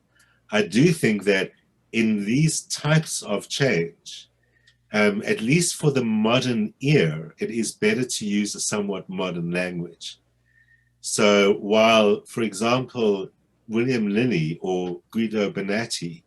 I do think that in these types of change, at least for the modern ear, it is better to use a somewhat modern language. So while, for example, William Linney or Guido Bonatti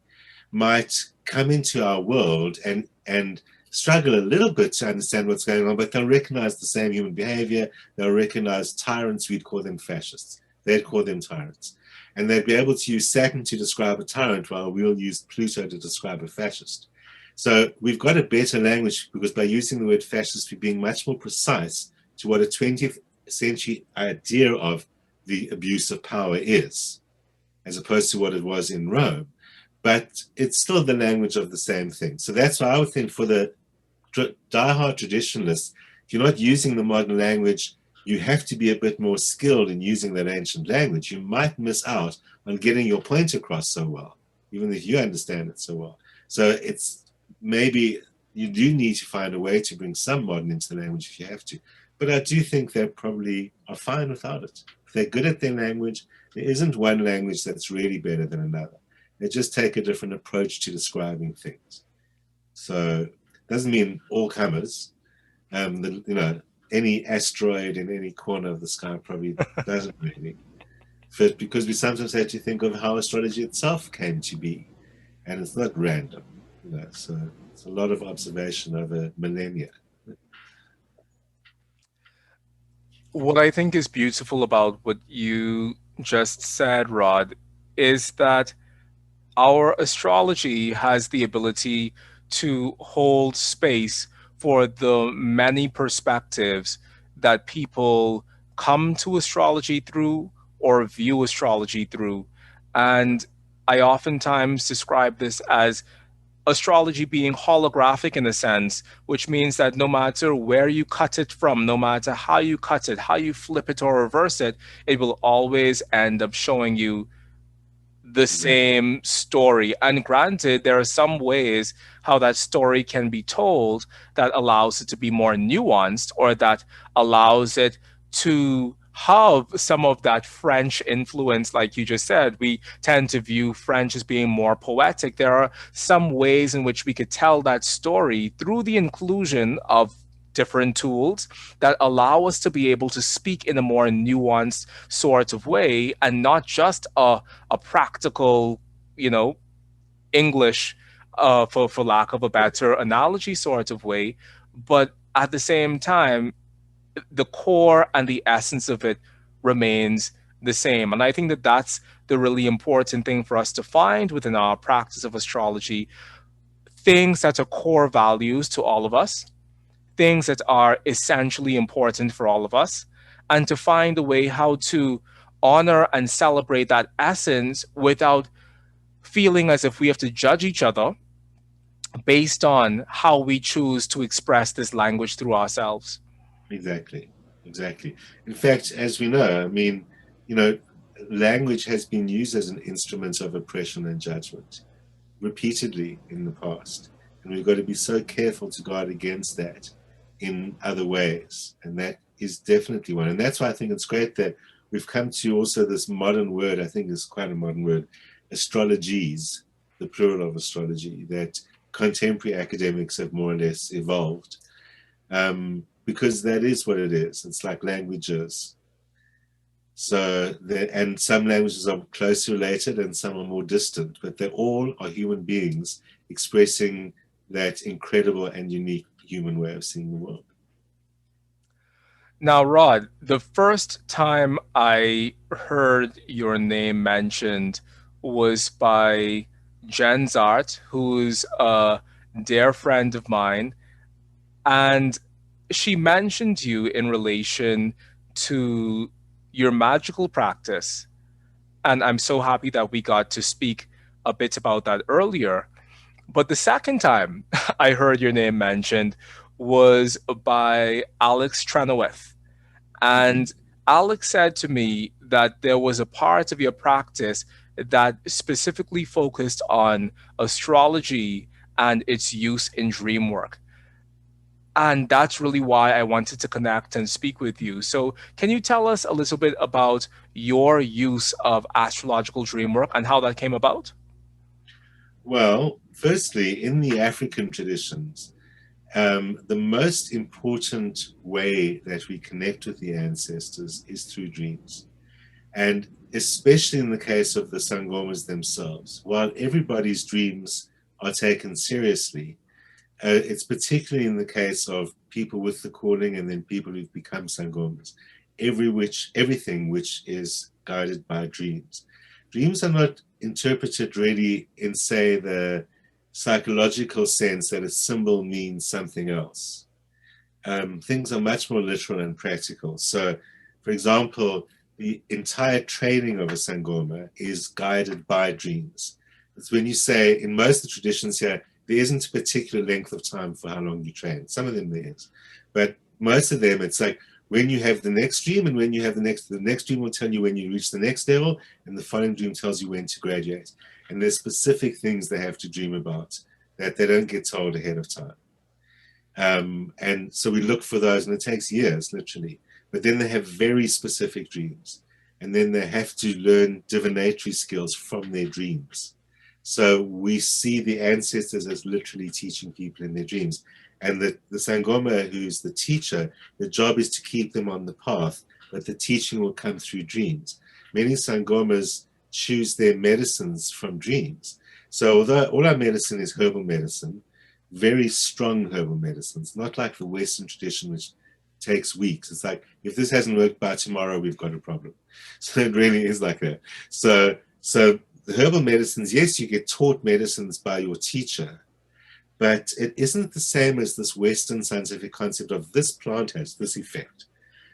might come into our world and struggle a little bit to understand what's going on, but they'll recognize the same human behavior. They'll recognize tyrants. We'd call them fascists. They'd call them tyrants. And they'd be able to use Saturn to describe a tyrant, while we'll use Pluto to describe a fascist. So we've got a better language because by using the word fascist, we're being much more precise to what a 20th century idea of the abuse of power is, as opposed to what it was in Rome. But it's still the language of the same thing. So that's why I would think for the diehard traditionalists, if you're not using the modern language, you have to be a bit more skilled in using that ancient language. You might miss out on getting your point across so well, even if you understand it so well. So it's maybe you do need to find a way to bring some modern into the language if you have to. But I do think they probably are fine without it. If they're good at their language, there isn't one language that's really better than another. They just take a different approach to describing things. So doesn't mean all comers. Any asteroid in any corner of the sky probably doesn't really fit, because we sometimes have to think of how astrology itself came to be, and it's not random. So it's a lot of observation over millennia. What I think is beautiful about what you just said, Rod, is that our astrology has the ability to hold space for the many perspectives that people come to astrology through or view astrology through. And I oftentimes describe this as astrology being holographic in a sense, which means that no matter where you cut it from, no matter how you cut it, how you flip it or reverse it, it will always end up showing you the Exactly. same story. And granted, there are some ways how that story can be told that allows it to be more nuanced, or that allows it to have some of that French influence. Like you just said, we tend to view French as being more poetic. There are some ways in which we could tell that story through the inclusion of different tools that allow us to be able to speak in a more nuanced sort of way, and not just a practical, you know, English, for lack of a better analogy sort of way, but at the same time, the core and the essence of it remains the same. And I think that that's the really important thing for us to find within our practice of astrology, things that are core values to all of us, things that are essentially important for all of us, and to find a way how to honor and celebrate that essence without feeling as if we have to judge each other based on how we choose to express this language through ourselves. Exactly. Exactly. In fact, as we know, I mean, you know, language has been used as an instrument of oppression and judgment repeatedly in the past. And we've got to be so careful to guard against that in other ways. And that is definitely one. And that's why I think it's great that we've come to also this modern word, I think is quite a modern word, astrologies, the plural of astrology, that contemporary academics have more or less evolved. Because that is what it is. It's like languages. So, and some languages are closely related and some are more distant, but they all are human beings expressing that incredible and unique human way of seeing the world. Now, Rod, the first time I heard your name mentioned was by Jen Zart, who's a dear friend of mine. And she mentioned you in relation to your magical practice. And I'm so happy that we got to speak a bit about that earlier. But the second time I heard your name mentioned was by Alex Trenoweth. Mm-hmm. And Alex said to me that there was a part of your practice that specifically focused on astrology and its use in dreamwork. And that's really why I wanted to connect and speak with you. So, can you tell us a little bit about your use of astrological dreamwork and how that came about? Well, firstly, in the African traditions, the most important way that we connect with the ancestors is through dreams. And especially in the case of the Sangomas themselves, while everybody's dreams are taken seriously, it's particularly in the case of people with the calling and then people who've become Sangomas, everything which is guided by dreams. Dreams are not interpreted really in, say, the psychological sense that a symbol means something else. Things are much more literal and practical. So, for example, the entire training of a Sangoma is guided by dreams. It's when you say, in most of the traditions here, there isn't a particular length of time for how long you train. Some of them there is. But most of them, it's like when you have the next dream and when you have the next dream will tell you when you reach the next level, and the following dream tells you when to graduate. And there's specific things they have to dream about that they don't get told ahead of time. And so we look for those, and it takes years, literally. But then they have very specific dreams. And then they have to learn divinatory skills from their dreams. So we see the ancestors as literally teaching people in their dreams. And the Sangoma, who's the teacher, the job is to keep them on the path, but the teaching will come through dreams. Many Sangomas choose their medicines from dreams. So although all our medicine is herbal medicine, very strong herbal medicines, not like the Western tradition, which takes weeks. It's like, if this hasn't worked by tomorrow, we've got a problem. So it really is like that. So the herbal medicines, yes, you get taught medicines by your teacher, but it isn't the same as this Western scientific concept of this plant has this effect.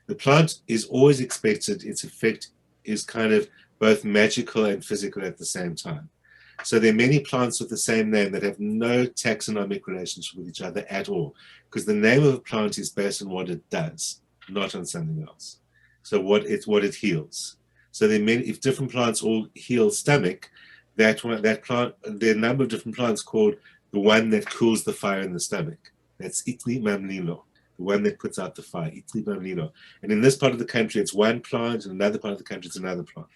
The plant is always expected, its effect is kind of both magical and physical at the same time. So there are many plants with the same name that have no taxonomic relationship with each other at all, because the name of a plant is based on what it does, not on something else. So what it heals. So there are many, if different plants all heal stomach, that plant, there are a number of different plants called the one that cools the fire in the stomach. That's Itli Mamlilo, the one that puts out the fire, Itli Mamlilo. And in this part of the country, it's one plant, and another part of the country, it's another plant.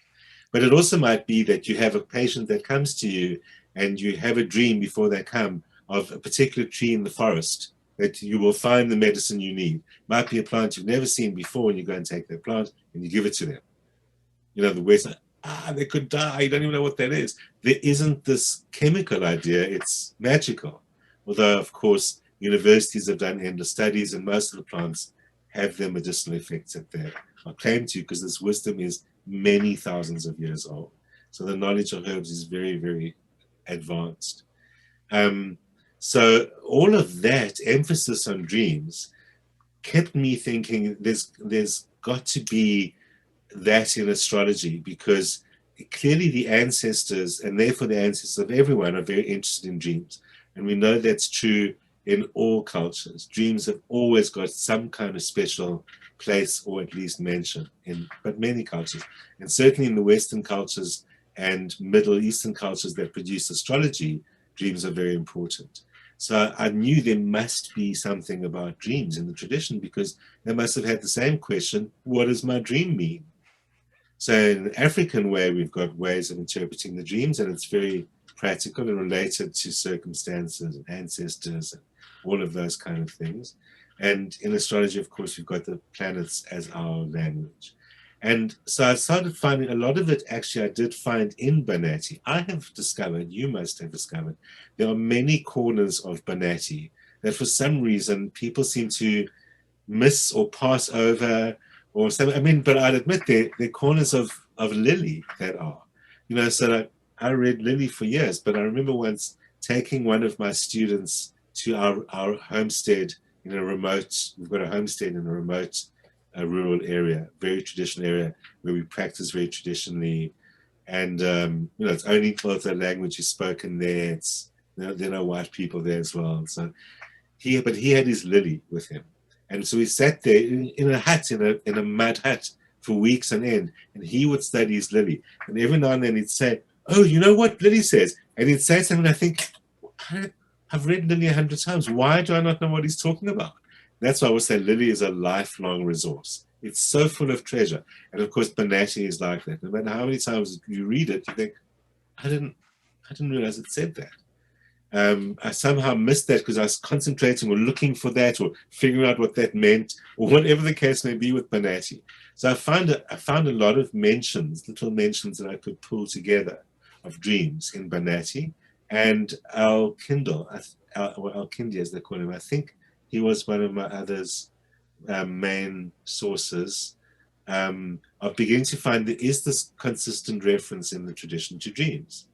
But it also might be that you have a patient that comes to you and you have a dream before they come of a particular tree in the forest that you will find the medicine you need. Might be a plant you've never seen before, and you go and take that plant and you give it to them. You know, the Western, they could die. You don't even know what that is. There isn't this chemical idea. It's magical. Although, of course, universities have done endless studies, and most of the plants have their medicinal effects that they are claimed to, because this wisdom is many thousands of years old. So the knowledge of herbs is very, very advanced. So all of that emphasis on dreams kept me thinking there's got to be that in astrology, because clearly the ancestors, and therefore the ancestors of everyone, are very interested in dreams. And we know that's true in all cultures. Dreams have always got some kind of special place, or at least mention, but many cultures. And certainly in the Western cultures and Middle Eastern cultures that produce astrology, dreams are very important. So I knew there must be something about dreams in the tradition, because they must have had the same question, what does my dream mean? So in the African way, we've got ways of interpreting the dreams, and it's very practical and related to circumstances and ancestors and all of those kind of things. And in astrology, of course, we've got the planets as our language. And so I started finding a lot of it, actually, I did find in Banati. I have discovered, you must have discovered, there are many corners of Banati that for some reason people seem to miss or pass over or something. I mean, but I'd admit they're corners of Lily that are. You know, so I read Lily for years, but I remember once taking one of my students to our homestead in a remote, we've got a homestead in a remote rural area, very traditional area where we practice very traditionally. And, you know, it's only the language is spoken there. It's, you know, there are no white people there as well. So he had his Lily with him. And so we sat there in a hut, in a mud hut for weeks on end, and he would study his Lily. And every now and then he'd say, oh, you know what Lily says? And he'd say something, and I think, I've read Lily 100 times. Why do I not know what he's talking about? That's why I would say Lily is a lifelong resource. It's so full of treasure. And of course, Banati is like that. No matter how many times you read it, you think, I didn't realize it said that. I somehow missed that because I was concentrating or looking for that or figuring out what that meant, or whatever the case may be with Banati. So I found a lot of mentions, little mentions that I could pull together of dreams in Banati. And Al-Kindi, as they call him, I think he was one of my other's main sources. Of beginning to find there is this consistent reference in the tradition to dreams.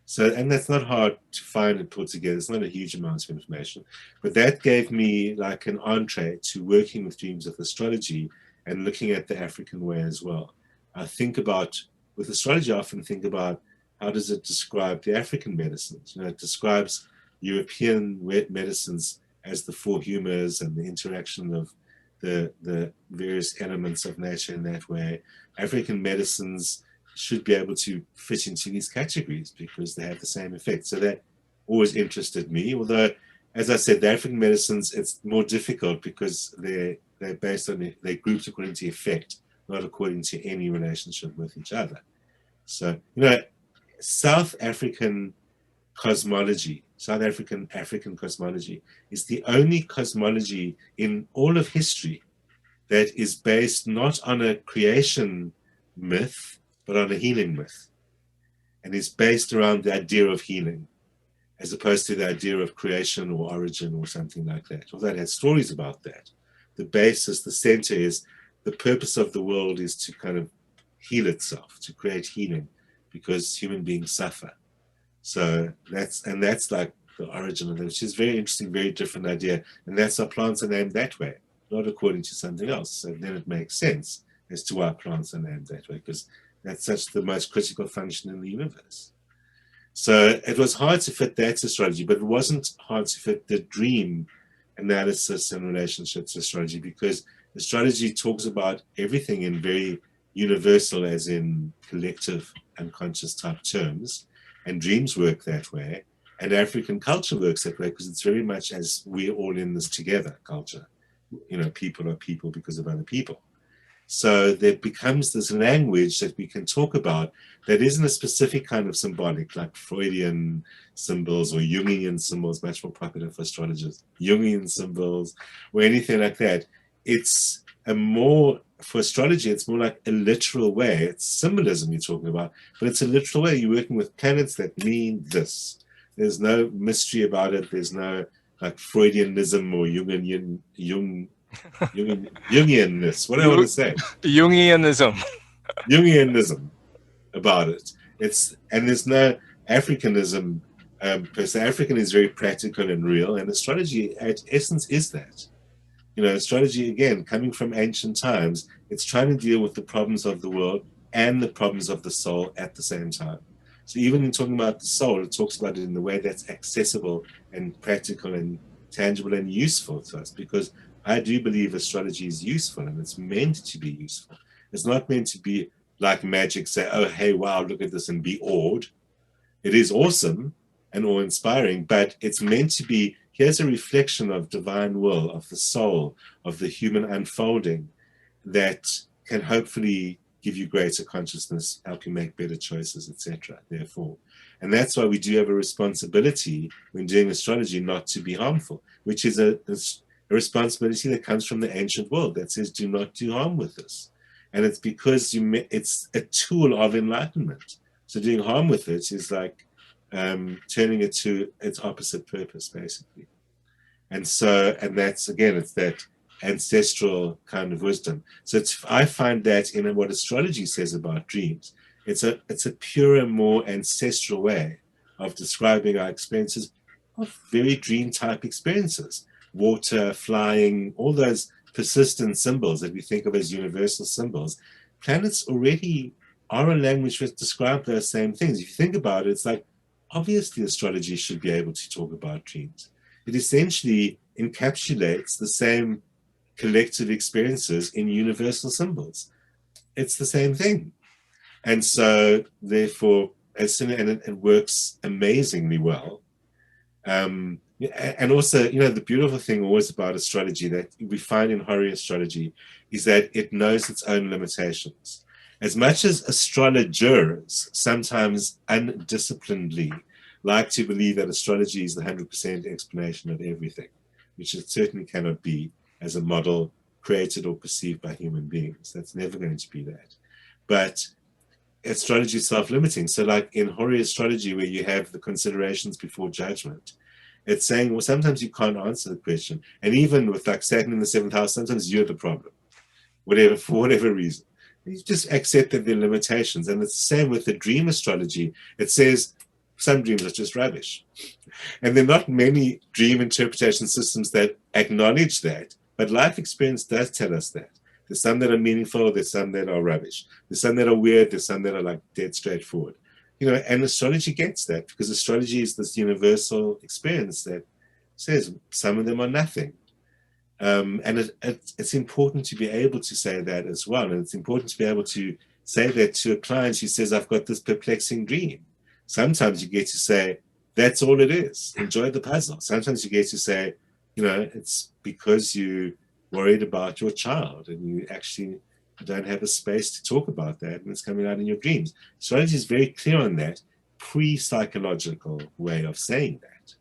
So, and that's not hard to find and put together. It's not a huge amount of information, but that gave me like an entree to working with dreams with astrology and looking at the African way as well. I think about, with astrology, I often think about how does it describe the African medicines? You know, it describes European medicines as the four humors and the interaction of the various elements of nature in that way. African medicines should be able to fit into these categories because they have the same effect. So that always interested me. Although, as I said, the African medicines, it's more difficult because they're based on, they're grouped according to effect, not according to any relationship with each other. So, you know, South African cosmology, African cosmology is the only cosmology in all of history that is based not on a creation myth, but on a healing myth, and is based around the idea of healing, as opposed to the idea of creation or origin or something like that. Although it has stories about that, the basis, the center is the purpose of the world is to kind of heal itself, to create healing, because human beings suffer. So that's like the origin of it, which is very interesting, very different idea. And that's why plants are named that way, not according to something else. So then it makes sense as to why plants are named that way, because that's such the most critical function in the universe. So it was hard to fit that astrology, but it wasn't hard to fit the dream analysis and relationships astrology, because astrology talks about everything in very universal, as in collective unconscious type terms, and dreams work that way, and African culture works that way, because it's very much as we're all in this together culture. You know, people are people because of other people. So there becomes this language that we can talk about that isn't a specific kind of symbolic, like Freudian symbols or Jungian symbols, much more popular for astrologers, Jungian symbols or anything like that. It's for astrology, it's more like a literal way. It's symbolism you're talking about, but it's a literal way. You're working with planets that mean this. There's no mystery about it. There's no like Freudianism or Jungianness, what do I want to say? Jungianism. Jungianism about it. And there's no Africanism per se. African is very practical and real, and astrology at essence is that. You know, astrology, again, coming from ancient times, it's trying to deal with the problems of the world and the problems of the soul at the same time. So even in talking about the soul, it talks about it in the way that's accessible and practical and tangible and useful to us, because I do believe astrology is useful and it's meant to be useful. It's not meant to be like magic, say, oh, hey, wow, look at this and be awed. It is awesome and awe-inspiring, but it's meant to be, here's a reflection of divine will, of the soul, of the human unfolding that can hopefully give you greater consciousness, help you make better choices, etc. Therefore, and that's why we do have a responsibility when doing astrology not to be harmful, which is a responsibility that comes from the ancient world that says do not do harm with this. And it's because it's a tool of enlightenment. So doing harm with it is like turning it to its opposite purpose, basically. And that's, again, it's that ancestral kind of wisdom. So I find that in what astrology says about dreams, it's a purer, more ancestral way of describing our experiences of very dream type experiences. Water, flying, all those persistent symbols that we think of as universal symbols. Planets already are a language that describe those same things. If you think about it, it's like, obviously astrology should be able to talk about dreams. It essentially encapsulates the same collective experiences in universal symbols. It's the same thing. And so, therefore, it works amazingly well. And also, you know, the beautiful thing always about astrology that we find in Hori astrology is that it knows its own limitations. As much as astrologers sometimes undisciplinedly like to believe that astrology is the 100% explanation of everything, which it certainly cannot be as a model created or perceived by human beings. That's never going to be that. But astrology is self-limiting. So like in Hori astrology, where you have the considerations before judgment, it's saying, well, sometimes you can't answer the question. And even with like Saturn in the 7th house, sometimes you're the problem, for whatever reason. You just accept that there are limitations. And it's the same with the dream astrology. It says, some dreams are just rubbish. And there are not many dream interpretation systems that acknowledge that, but life experience does tell us that. There's some that are meaningful, there's some that are rubbish. There's some that are weird, there's some that are like dead straightforward. And astrology gets that, because astrology is this universal experience that says some of them are nothing. And it's important to be able to say that as well. And it's important to be able to say that to a client who says, I've got this perplexing dream. Sometimes you get to say, that's all it is. Enjoy the puzzle. Sometimes you get to say, it's because you worried about your child and you actually don't have a space to talk about that, and it's coming out in your dreams. Astrology is very clear on that pre-psychological way of saying that.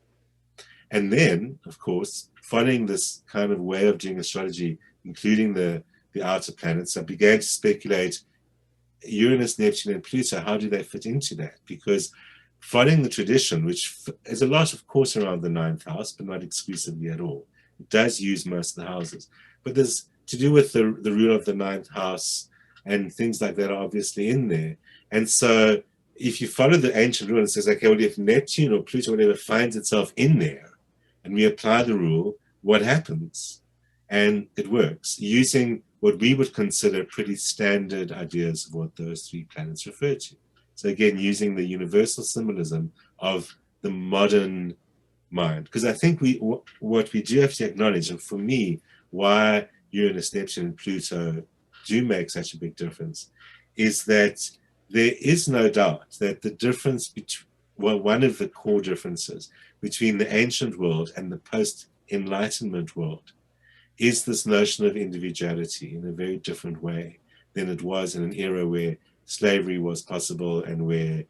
And then, of course, following this kind of way of doing astrology, including the outer planets, I began to speculate Uranus, Neptune, and Pluto, how do they fit into that? Because following the tradition, which is a lot, of course, around the ninth house, but not exclusively at all, it does use most of the houses. But there's to do with the rule of the ninth house and things like that are obviously in there. And so if you follow the ancient rule, it says, okay, well, if Neptune or Pluto or whatever finds itself in there, and we apply the rule, what happens? And it works, using what we would consider pretty standard ideas of what those three planets refer to. So again, using the universal symbolism of the modern mind. Because I think what we do have to acknowledge, and for me, why Uranus, Neptune, and Pluto do make such a big difference, is that there is no doubt that the difference between, well, one of the core differences between the ancient world and the post-enlightenment world is this notion of individuality in a very different way than it was in an era where slavery was possible and where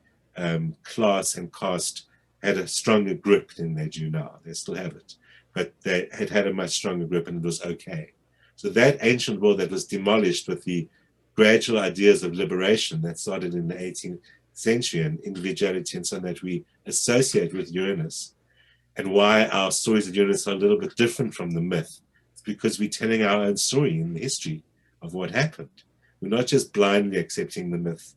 class and caste had a stronger grip than they do now. They still have it, but they had a much stronger grip, and it was okay. So that ancient world that was demolished with the gradual ideas of liberation that started in the 18th century and individuality and so on that we associate with Uranus, and why our stories of Uranus are a little bit different from the myth. It's because we're telling our own story in the history of what happened. We're not just blindly accepting the myth.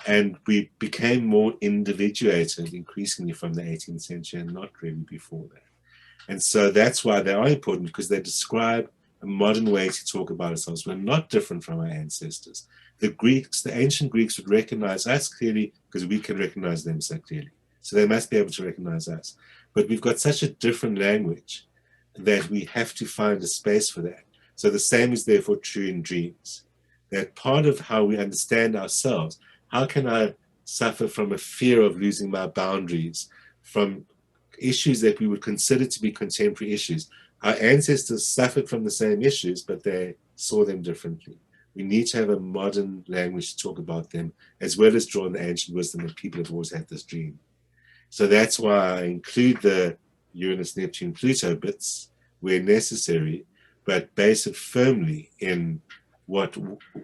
And we became more individuated increasingly from the 18th century and not really before that. And so that's why they are important, because they describe a modern way to talk about ourselves. We're not different from our ancestors. The ancient Greeks would recognize us clearly because we can recognize them so clearly. So they must be able to recognize us. But we've got such a different language that we have to find a space for that. So the same is therefore true in dreams. That part of how we understand ourselves, how can I suffer from a fear of losing my boundaries, from issues that we would consider to be contemporary issues. Our ancestors suffered from the same issues, but they saw them differently. We need to have a modern language to talk about them, as well as draw on the ancient wisdom that people have always had this dream. So that's why I include the Uranus, Neptune, Pluto bits where necessary, but base it firmly in what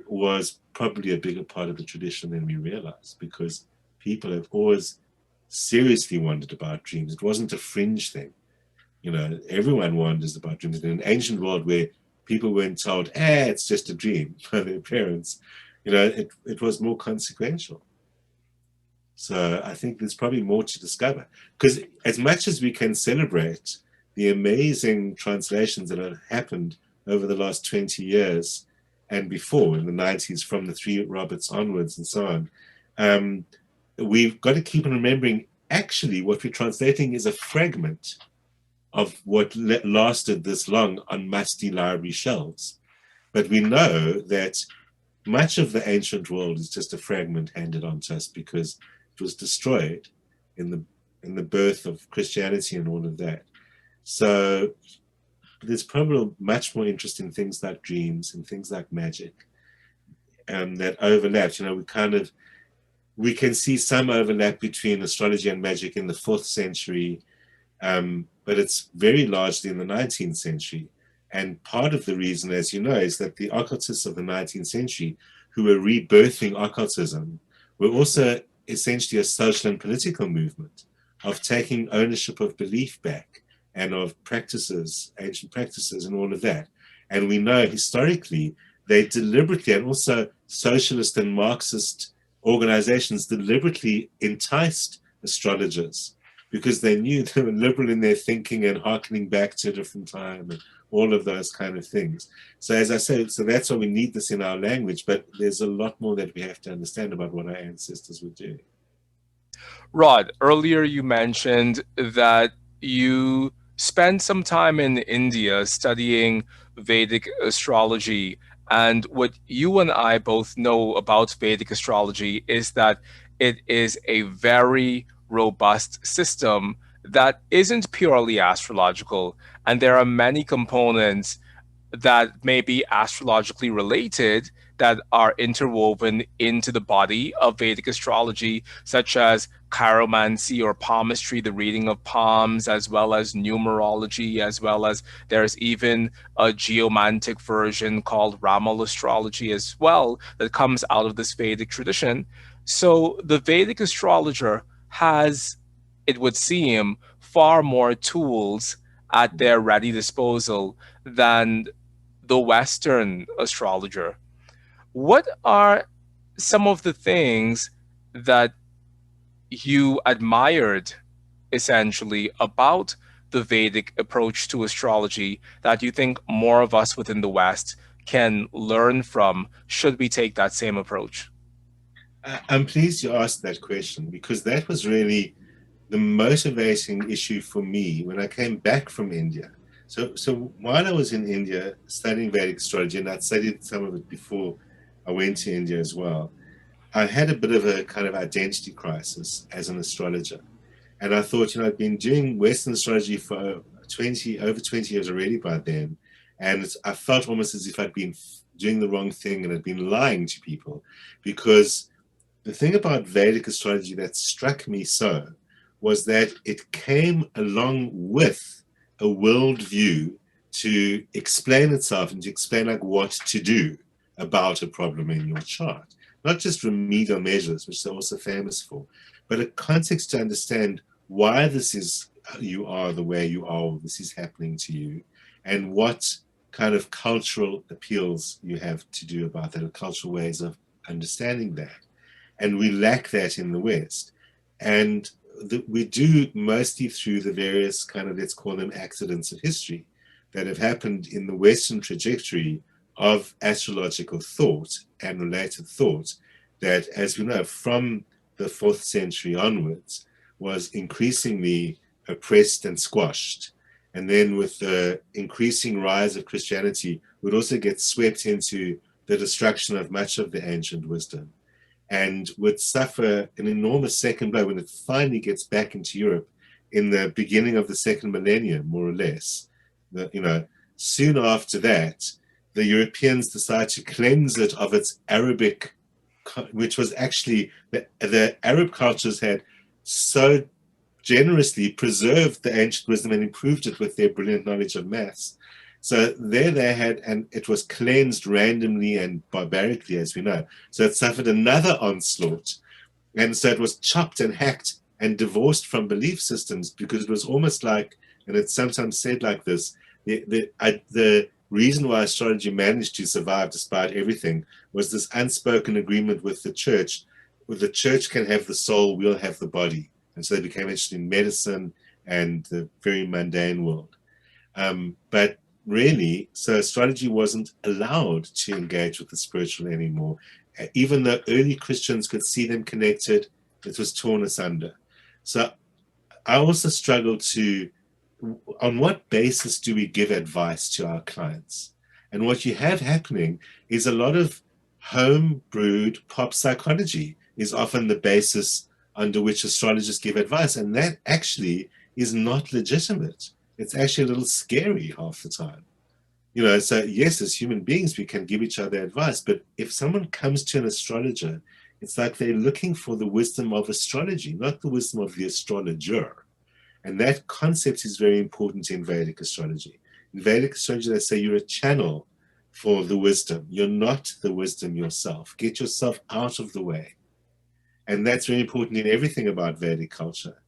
was probably a bigger part of the tradition than we realize, because people have always seriously wondered about dreams. It wasn't a fringe thing. Everyone wonders about dreams. In an ancient world where people weren't told, it's just a dream by their parents, it was more consequential. So I think there's probably more to discover. Because as much as we can celebrate the amazing translations that have happened over the last 20 years and before, in the 90s, from the three Roberts onwards and so on, we've got to keep on remembering, actually, what we're translating is a fragment of what lasted this long on musty library shelves. But we know that much of the ancient world is just a fragment handed on to us because it was destroyed in the birth of Christianity and all of that. So there's probably much more interesting things like dreams and things like magic that overlap. We can see some overlap between astrology and magic in the 4th century, but it's very largely in the 19th century. And part of the reason, as you know, is that the occultists of the 19th century, who were rebirthing occultism, were also essentially a social and political movement of taking ownership of belief back and of practices, ancient practices and all of that. And we know historically they deliberately, and also socialist and Marxist organizations deliberately enticed astrologers, because they knew they were liberal in their thinking and hearkening back to a different time and all of those kind of things. So as I said, so that's why we need this in our language, but there's a lot more that we have to understand about what our ancestors were doing. Rod, earlier you mentioned that you spent some time in India studying Vedic astrology. And what you and I both know about Vedic astrology is that it is a very robust system that isn't purely astrological. And there are many components that may be astrologically related that are interwoven into the body of Vedic astrology, such as chiromancy or palmistry, the reading of palms, as well as numerology, as well as there's even a geomantic version called Ramal astrology as well that comes out of this Vedic tradition. So the Vedic astrologer has, it would seem, far more tools at their ready disposal than the Western astrologer. What are some of the things that you admired essentially about the Vedic approach to astrology that you think more of us within the West can learn from should we take that same approach? I'm pleased you asked that question, because that was really the motivating issue for me when I came back from India. So while I was in India studying Vedic astrology, and I'd studied some of it before I went to India as well, I had a bit of a kind of identity crisis as an astrologer. And I thought, I'd been doing Western astrology for over 20 years already by then. And I felt almost as if I'd been doing the wrong thing and had been lying to people. Because the thing about Vedic astrology that struck me so was that it came along with a worldview to explain itself and to explain like what to do about a problem in your chart. Not just remedial measures, which they're also famous for, but a context to understand why this is, you are the way you are, this is happening to you, and what kind of cultural appeals you have to do about that, or cultural ways of understanding that. And we lack that in the West. And we do mostly through the various kind of, let's call them accidents of history that have happened in the Western trajectory of astrological thought and related thought that, as we know, from the 4th century onwards, was increasingly oppressed and squashed. And then with the increasing rise of Christianity, would also get swept into the destruction of much of the ancient wisdom, and would suffer an enormous second blow when it finally gets back into Europe in the beginning of the second millennium, more or less. Soon after that, the Europeans decide to cleanse it of its Arabic, which was actually, the Arab cultures had so generously preserved the ancient wisdom and improved it with their brilliant knowledge of maths. So there they had, and it was cleansed randomly and barbarically, as we know. So it suffered another onslaught. And so it was chopped and hacked and divorced from belief systems, because it was almost like, and it's sometimes said like this, the reason why astrology managed to survive despite everything was this unspoken agreement with the church. Where the church can have the soul, we'll have the body. And so they became interested in medicine and the very mundane world. But really, so astrology wasn't allowed to engage with the spiritual anymore. Even though early Christians could see them connected, it was torn asunder. So I also struggle to, on what basis do we give advice to our clients? And what you have happening is a lot of home-brewed pop psychology is often the basis under which astrologers give advice. And that actually is not legitimate. It's actually a little scary half the time. So yes, as human beings, we can give each other advice, but if someone comes to an astrologer, it's like they're looking for the wisdom of astrology, not the wisdom of the astrologer. And that concept is very important in Vedic astrology. In Vedic astrology, they say you're a channel for the wisdom. You're not the wisdom yourself. Get yourself out of the way. And that's very important in everything about Vedic culture.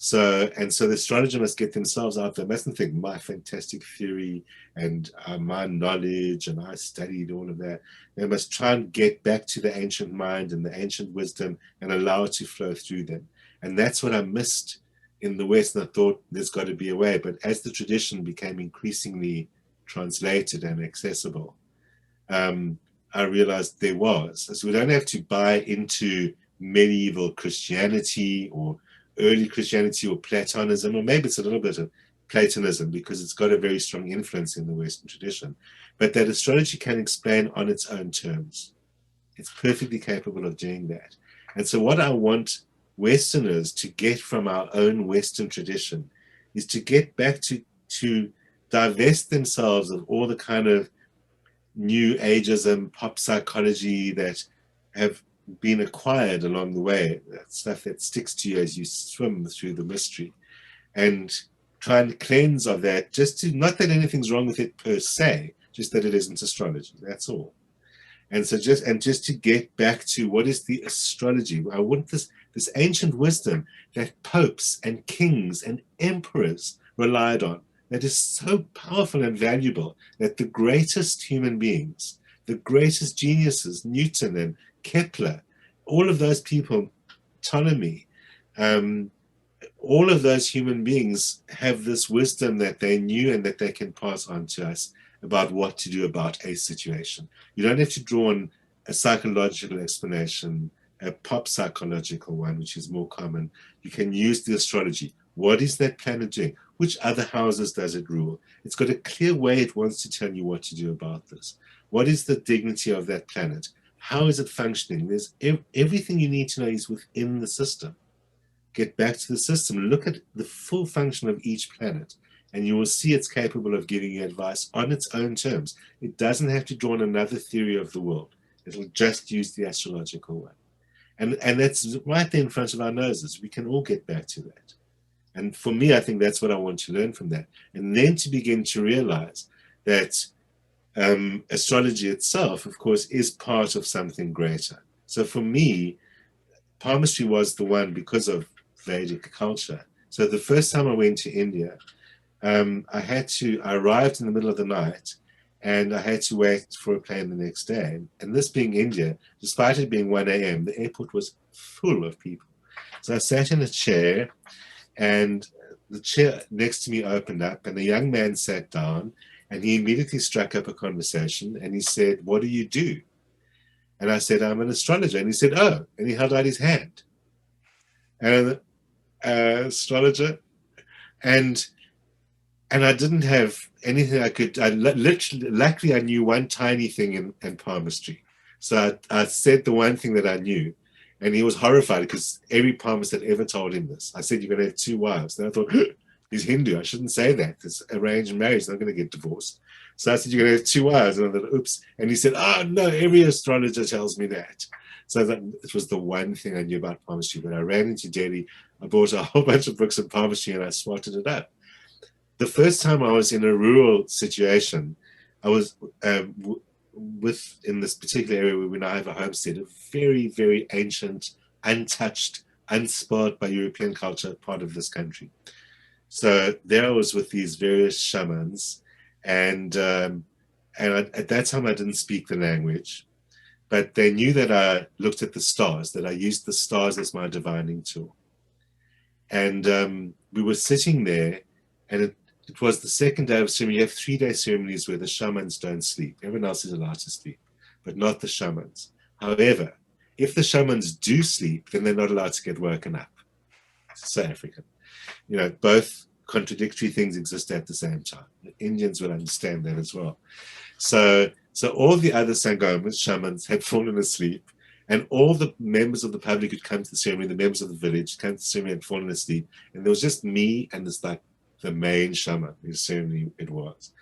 So the astrologer must get themselves out there. Mustn't think my fantastic theory and my knowledge and I studied all of that. They must try and get back to the ancient mind and the ancient wisdom and allow it to flow through them. And that's what I missed in the West. And I thought there's got to be a way. But as the tradition became increasingly translated and accessible, I realized there was. So we don't have to buy into medieval Christianity or early Christianity or Platonism, or maybe it's a little bit of Platonism because it's got a very strong influence in the Western tradition, but that astrology can explain on its own terms. It's perfectly capable of doing that. And so what I want Westerners to get from our own Western tradition is to get back to divest themselves of all the kind of new ageism, pop psychology that have been acquired along the way, that stuff that sticks to you as you swim through the mystery, and try and cleanse of that, just to, not that anything's wrong with it per se, just that it isn't astrology, that's all. And so just to get back to what is the astrology. I want this ancient wisdom that popes and kings and emperors relied on, that is so powerful and valuable, that the greatest human beings, the greatest geniuses, Newton and Kepler, all of those people, Ptolemy, all of those human beings have this wisdom that they knew and that they can pass on to us about what to do about a situation. You don't have to draw on a psychological explanation, a pop psychological one, which is more common. You can use the astrology. What is that planet doing? Which other houses does it rule? It's got a clear way it wants to tell you what to do about this. What is the dignity of that planet? How is it functioning? There's everything you need to know is within the system. Get back to the system, look at the full function of each planet, and you will see it's capable of giving you advice on its own terms. It doesn't have to draw on another theory of the world. It'll just use the astrological one. And that's right there in front of our noses. We can all get back to that. And for me, I think that's what I want to learn from that. And then to begin to realize that astrology itself, of course, is part of something greater. So for me, palmistry was the one because of Vedic culture. So the first time I went to India, I arrived in the middle of the night and I had to wait for a plane the next day. And this being India, despite it being 1 a.m., the airport was full of people. So I sat in a chair and the chair next to me opened up and a young man sat down and he immediately struck up a conversation and he said, "What do you do?" And I said, "I'm an astrologer." And he said, "Oh," and he held out his hand. And astrologer. And I didn't have anything luckily I knew one tiny thing in palmistry. So I said the one thing that I knew, and he was horrified because every palmist had ever told him this. I said, "You're going to have 2 wives." And I thought, he's Hindu, I shouldn't say that. It's arranged marriage, he's not going to get divorced. So I said, "You're going to have 2 wives." And I thought, oops. And he said, "Oh, no, every astrologer tells me that." So that it was the one thing I knew about palmistry. But I ran into Delhi, I bought a whole bunch of books of palmistry and I swatted it up. The first time I was in a rural situation, I was in this particular area where we now have a homestead, a very, very ancient, untouched, unspoiled by European culture part of this country. So there I was with these various shamans, and at that time I didn't speak the language, but they knew that I looked at the stars, that I used the stars as my divining tool. And we were sitting there, and it was the second day of ceremony. You have 3-day ceremonies where the shamans don't sleep. Everyone else is allowed to sleep, but not the shamans. However, if the shamans do sleep, then they're not allowed to get woken up. It's South African. You know, both contradictory things exist at the same time. The Indians will understand that as well. So all the other Sangomas, shamans, had fallen asleep, and all the members of the public who'd come to the ceremony, the members of the village, come to the ceremony had fallen asleep, and there was just me and this like the main shaman, whose ceremony it was.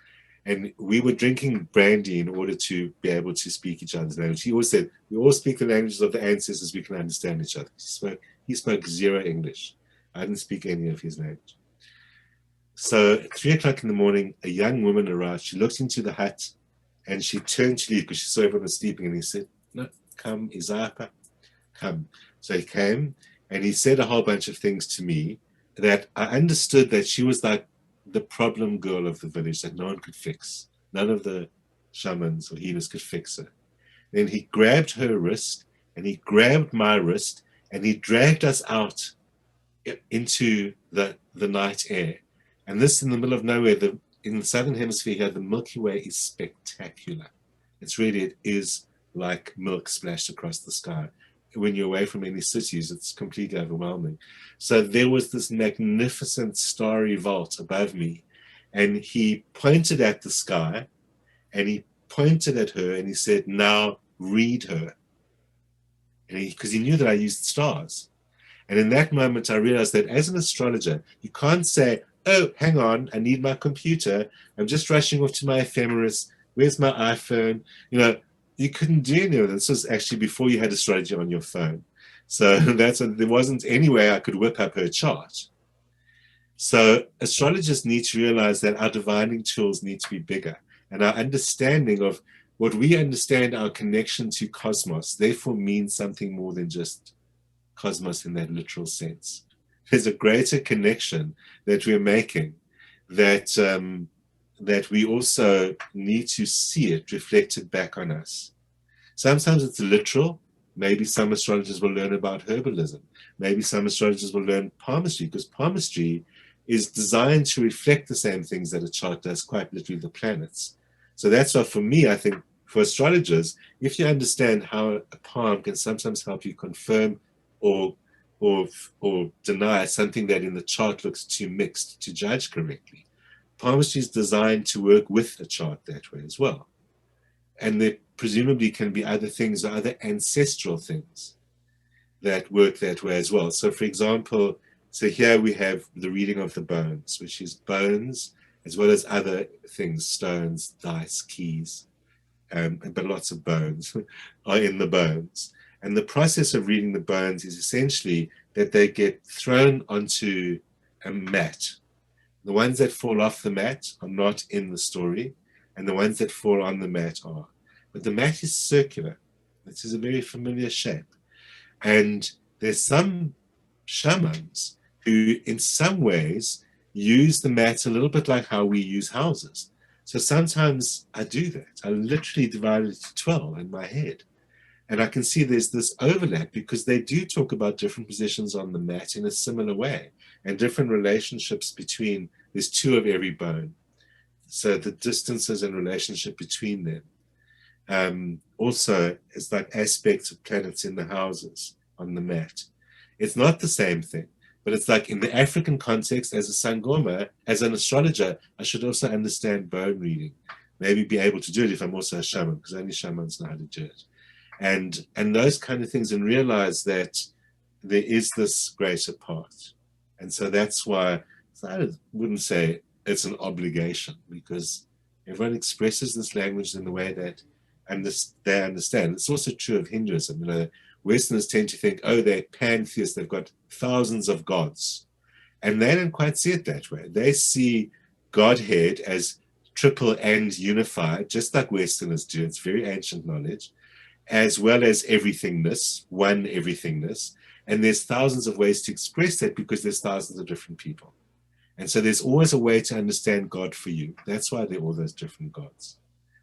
And we were drinking brandy in order to be able to speak each other's language. He always said, "We all speak the languages of the ancestors, we can understand each other." He spoke 0 English. I didn't speak any of his language. So at 3 o'clock in the morning, a young woman arrived. She looked into the hut and she turned to leave because she saw everyone was sleeping. And he said, "No, come, Izapa, come." So he came and he said a whole bunch of things to me that I understood that she was like the problem girl of the village that no one could fix. None of the shamans or healers could fix her. Then he grabbed her wrist and he grabbed my wrist and he dragged us out into the night air. And this in the middle of nowhere, in the southern hemisphere here, the Milky Way is spectacular. It is like milk splashed across the sky. When you're away from any cities, it's completely overwhelming. So there was this magnificent starry vault above me, and he pointed at the sky, and he pointed at her, and he said, "Now read her." And because he knew that I used stars. And in that moment, I realized that as an astrologer, you can't say, "Oh, hang on, I need my computer. I'm just rushing off to my ephemeris. Where's my iPhone?" You couldn't do any of this. This was actually before you had astrology on your phone. So there wasn't any way I could whip up her chart. So astrologers need to realize that our divining tools need to be bigger. And our understanding of what we understand our connection to cosmos, therefore means something more than just cosmos in that literal sense. There's a greater connection that we're making that we also need to see it reflected back on us. Sometimes it's literal. Maybe some astrologers will learn about herbalism. Maybe some astrologers will learn palmistry, because palmistry is designed to reflect the same things that a chart does, quite literally the planets. So that's why, for me, I think for astrologers, if you understand how a palm can sometimes help you confirm or deny something that in the chart looks too mixed to judge correctly, palmistry is designed to work with a chart that way as well. And there presumably can be other things, or other ancestral things that work that way as well. So for example, here we have the reading of the bones, which is bones as well as other things, stones, dice, keys, but lots of bones are in the bones. And the process of reading the bones is essentially that they get thrown onto a mat. The ones that fall off the mat are not in the story, and the ones that fall on the mat are. But the mat is circular. This is a very familiar shape. And there's some shamans who, in some ways, use the mat a little bit like how we use houses. So sometimes I do that. I literally divide it to 12 in my head. And I can see there's this overlap, because they do talk about different positions on the mat in a similar way, and different relationships between, there's two of every bone. So the distances and relationship between them. Also, it's like aspects of planets in the houses on the mat. It's not the same thing, but it's like in the African context, as a Sangoma, as an astrologer, I should also understand bone reading. Maybe be able to do it if I'm also a shaman, because only shamans know how to do it. And those kind of things, and realize that there is this greater part. And so that's why I wouldn't say it's an obligation, because everyone expresses this language in the way that they understand. It's also true of Hinduism. Westerners tend to think, oh, they're pantheists, they've got thousands of gods. And they don't quite see it that way. They see Godhead as triple and unified, just like Westerners do. It's very ancient knowledge, as well as everythingness, one everythingness. And there's thousands of ways to express that, because there's thousands of different people. And so there's always a way to understand God for you. That's why there are all those different gods.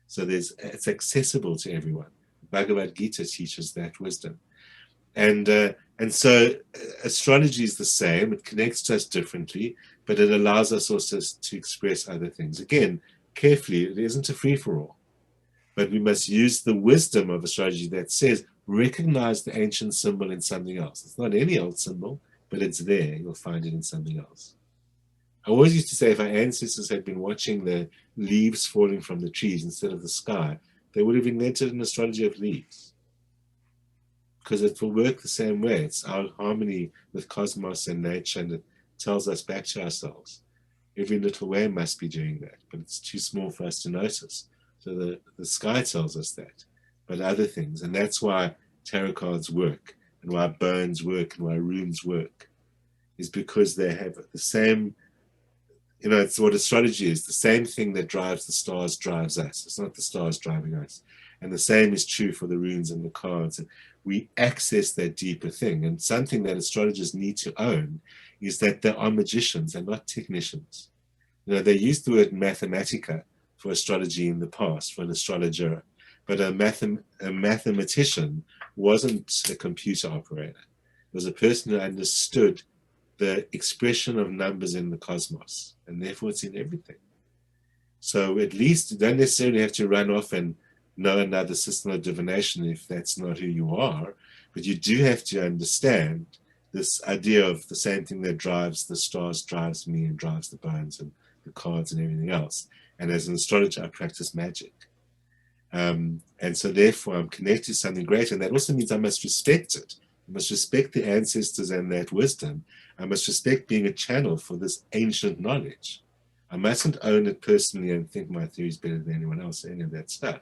So it's accessible to everyone. Bhagavad Gita teaches that wisdom. And so astrology is the same. It connects to us differently, but it allows us also to express other things. Again, carefully, it isn't a free-for-all. But we must use the wisdom of astrology that says, recognize the ancient symbol in something else. It's not any old symbol, but it's there. You'll find it in something else. I always used to say, if our ancestors had been watching the leaves falling from the trees instead of the sky, they would have invented an astrology of leaves. Because it will work the same way. It's our harmony with cosmos and nature, and it tells us back to ourselves. Every little way must be doing that, but it's too small for us to notice. So the sky tells us that, but other things. And that's why tarot cards work, and why bones work, and why runes work, is because they have the same, it's what astrology is. The same thing that drives the stars drives us. It's not the stars driving us. And the same is true for the runes and the cards. And we access that deeper thing. And something that astrologers need to own is that they are magicians. They're not technicians. They used the word mathematica for astrology in the past, for an astrologer. But a mathematician wasn't a computer operator. It was a person who understood the expression of numbers in the cosmos, and therefore it's in everything. So at least you don't necessarily have to run off and know another system of divination if that's not who you are, but you do have to understand this idea of the same thing that drives the stars, drives me, and drives the bones and the cards and everything else. And as an astrologer, I practice magic. And so therefore I'm connected to something greater. And that also means I must respect it. I must respect the ancestors and that wisdom. I must respect being a channel for this ancient knowledge. I mustn't own it personally and think my theory is better than anyone else, any of that stuff.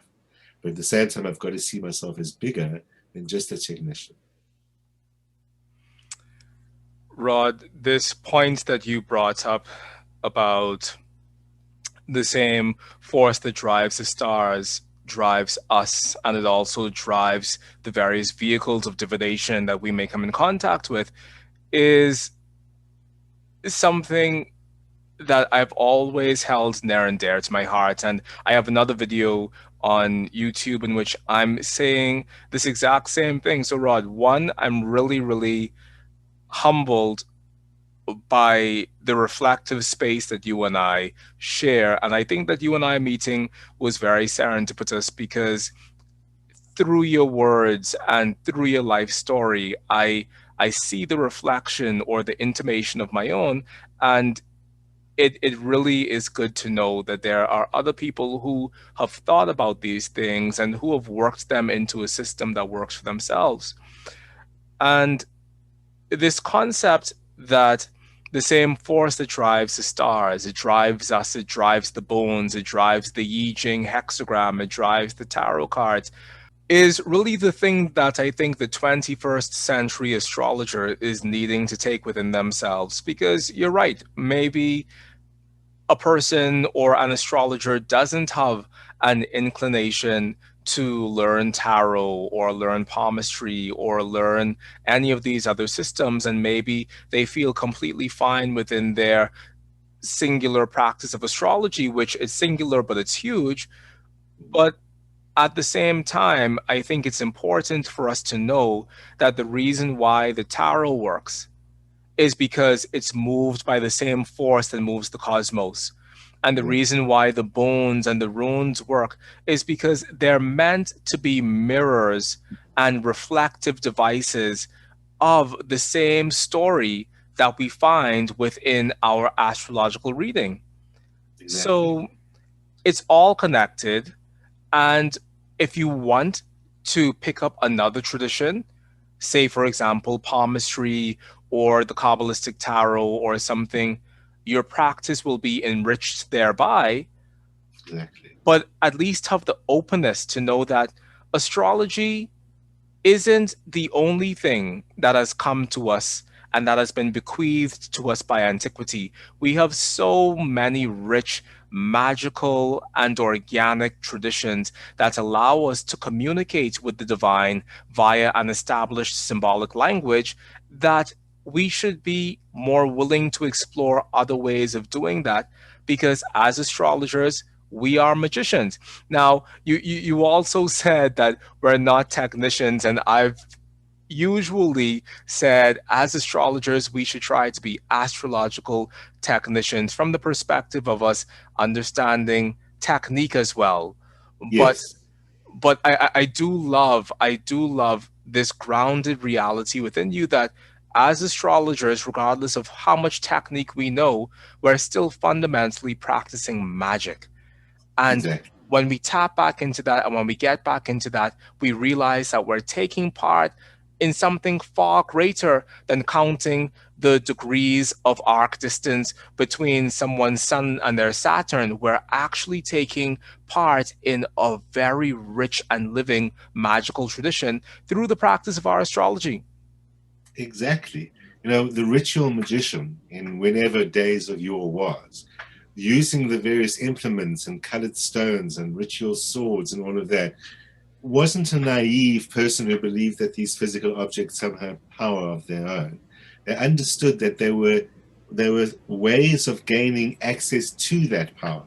But at the same time, I've got to see myself as bigger than just a technician. Rod, this point that you brought up about the same force that drives the stars drives us, and it also drives the various vehicles of divination that we may come in contact with, is something that I've always held near and dear to my heart. And I have another video on YouTube in which I'm saying this exact same thing. So, Rod, one, I'm really, really humbled by the reflective space that you and I share. And I think that you and I meeting was very serendipitous because through your words and through your life story, I see the reflection or the intimation of my own. And it really is good to know that there are other people who have thought about these things and who have worked them into a system that works for themselves. And this concept that the same force that drives the stars, it drives us, it drives the bones, it drives the I Ching hexagram, it drives the tarot cards, is really the thing that I think the 21st century astrologer is needing to take within themselves. Because you're right, maybe a person or an astrologer doesn't have an inclination to learn tarot or learn palmistry or learn any of these other systems, and maybe they feel completely fine within their singular practice of astrology, which is singular but it's huge. But at the same time, I think it's important for us to know that the reason why the tarot works is because it's moved by the same force that moves the cosmos. And the reason why the bones and the runes work is because they're meant to be mirrors and reflective devices of the same story that we find within our astrological reading. Exactly. So it's all connected. And if you want to pick up another tradition, say, for example, palmistry or the Kabbalistic tarot or something, your practice will be enriched thereby, Exactly. but at least have the openness to know that astrology isn't the only thing that has come to us and that has been bequeathed to us by antiquity. We have so many rich, magical, and organic traditions that allow us to communicate with the divine via an established symbolic language that we should be more willing to explore other ways of doing that because as astrologers, we are magicians. Now, you also said that we're not technicians, and I've usually said as astrologers we should try to be astrological technicians from the perspective of us understanding technique as well. But Yes, I do love this grounded reality within you that as astrologers, regardless of how much technique we know, we're still fundamentally practicing magic. And exactly. when we tap back into that and when we get back into that, we realize that we're taking part in something far greater than counting the degrees of arc distance between someone's sun and their Saturn. We're actually taking part in a very rich and living magical tradition through the practice of our astrology. Exactly. You know, the ritual magician in whenever days of yore was, using the various implements and colored stones and ritual swords and all of that, wasn't a naive person who believed that these physical objects somehow have power of their own. They understood that there were ways of gaining access to that power.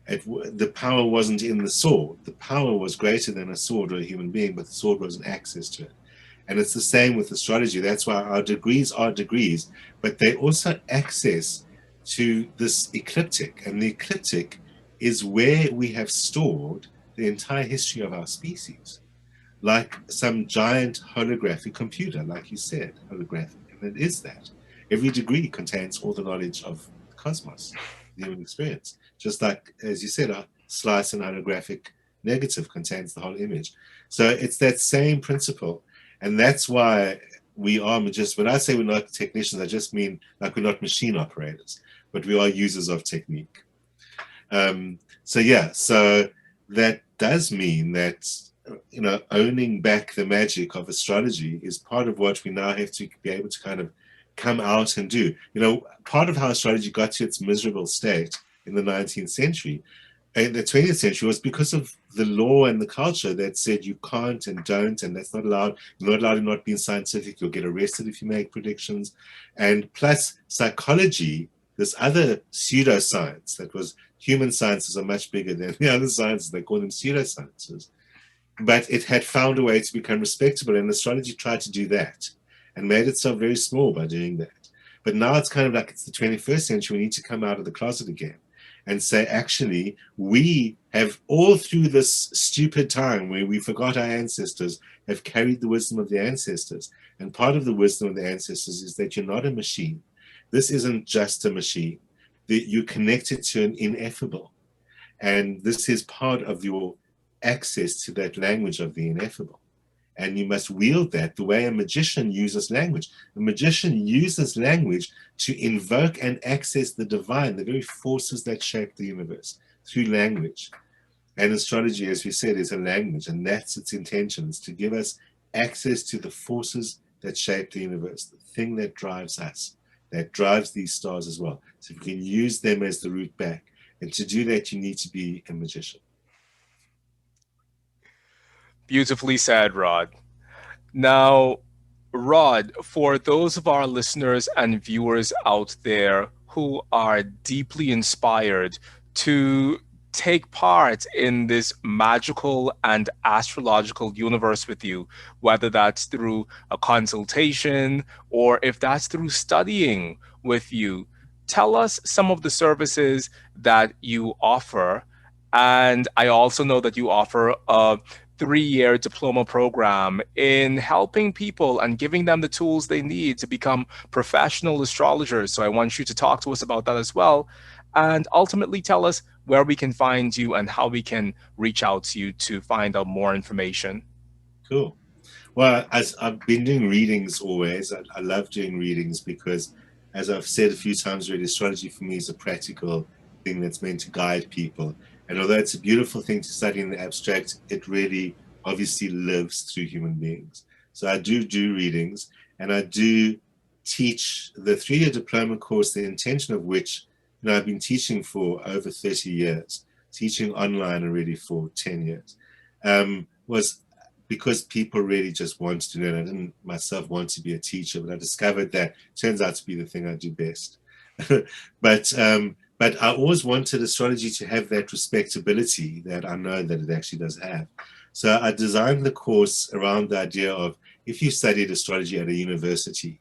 The power wasn't in the sword. The power was greater than a sword or a human being, but the sword was an access to it. And it's the same with astrology. That's why our degrees are degrees, but they also access to this ecliptic. And the ecliptic is where we have stored the entire history of our species, like some giant holographic computer, like you said, holographic. And it is that. Every degree contains all the knowledge of the cosmos, the human experience. Just like, as you said, a slice and holographic negative contains the whole image. So it's that same principle. And that's why we are just, when I say we're not technicians, I just mean like we're not machine operators, but we are users of technique. So that does mean that, you know, owning back the magic of astrology is part of what we now have to be able to kind of come out and do. You know, part of how astrology got to its miserable state in the 19th century and the 20th century was because of the law and the culture that said you can't and don't, and that's not allowed. You're not allowed to not be scientific. You'll get arrested if you make predictions. And plus psychology, this other pseudoscience that was, human sciences are much bigger than the other sciences. They call them pseudosciences. But it had found a way to become respectable, and astrology tried to do that and made itself very small by doing that. But now it's kind of like it's the 21st century. We need to come out of the closet again and say, actually, we have all through this stupid time where we forgot our ancestors, have carried the wisdom of the ancestors. And part of the wisdom of the ancestors is that you're not a machine. This isn't just a machine. You're connected to an ineffable. And this is part of your access to that language of the ineffable. And you must wield that the way a magician uses language. A magician uses language to invoke and access the divine, the very forces that shape the universe, through language. And astrology, as we said, is a language, and that's its intention, is to give us access to the forces that shape the universe, the thing that drives us, that drives these stars as well. So we can use them as the route back. And to do that, you need to be a magician. Beautifully said, Rod. Now, Rod, for those of our listeners and viewers out there who are deeply inspired to take part in this magical and astrological universe with you, whether that's through a consultation or if that's through studying with you, tell us some of the services that you offer. And I also know that you offer a 3-year diploma program in helping people and giving them the tools they need to become professional astrologers. So I want you to talk to us about that as well. And ultimately tell us where we can find you and how we can reach out to you to find out more information. Cool. Well, as I've been doing readings always, I love doing readings because, as I've said a few times already, astrology for me is a practical thing that's meant to guide people. And although it's a beautiful thing to study in the abstract, it really obviously lives through human beings. So I do readings, and I do teach the 3-year diploma course, the intention of which, you know, I've been teaching for over 30 years, teaching online already for 10 years, was because people really just want to learn. I didn't myself want to be a teacher, but I discovered that turns out to be the thing I do best. But I always wanted astrology to have that respectability that I know that it actually does have. So I designed the course around the idea of, if you studied astrology at a university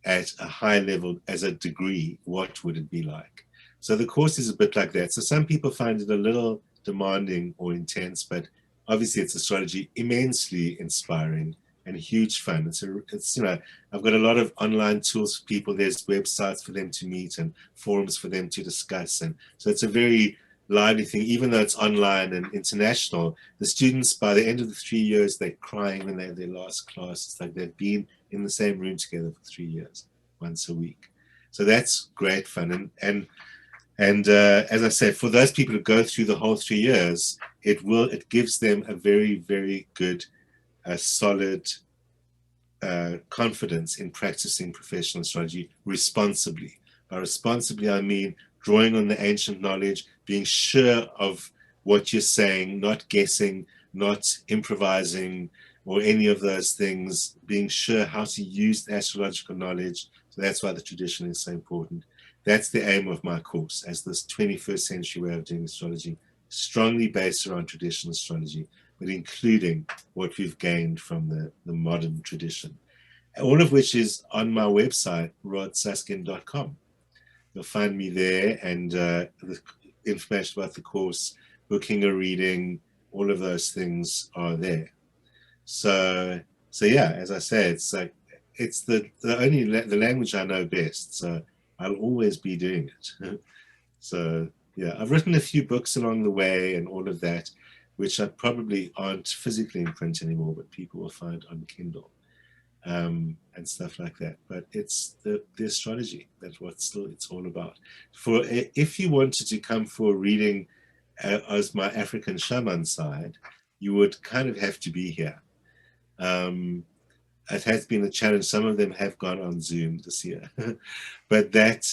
at a high level as a degree, what would it be like? So the course is a bit like that. So some people find it a little demanding or intense, but obviously it's astrology, immensely inspiring and huge fun. It's you know, I've got a lot of online tools for people. There's websites for them to meet and forums for them to discuss. And so it's a very lively thing, even though it's online and international. The students, by the end of the 3 years, they're crying when they have their last class. It's like they've been in the same room together for 3 years, once a week. So that's great fun. And as I said, for those people who go through the whole 3 years, it gives them a very, very good, solid confidence in practicing professional astrology responsibly. By responsibly, I mean drawing on the ancient knowledge, being sure of what you're saying, not guessing, not improvising, or any of those things, being sure how to use the astrological knowledge. So that's why the tradition is so important. That's the aim of my course, as this 21st century way of doing astrology, strongly based around traditional astrology, but including what we've gained from the modern tradition. All of which is on my website, rodsuskin.com. You'll find me there, and the information about the course, booking a reading, all of those things are there. So yeah, as I say, it's like it's the only the language I know best. So I'll always be doing it. So yeah, I've written a few books along the way and all of that, which probably aren't physically in print anymore, but people will find on Kindle. And stuff like that. But it's the astrology. That's what it's all about. For if you wanted to come for a reading as my African shaman side, you would kind of have to be here. It has been a challenge. Some of them have gone on Zoom this year, but that,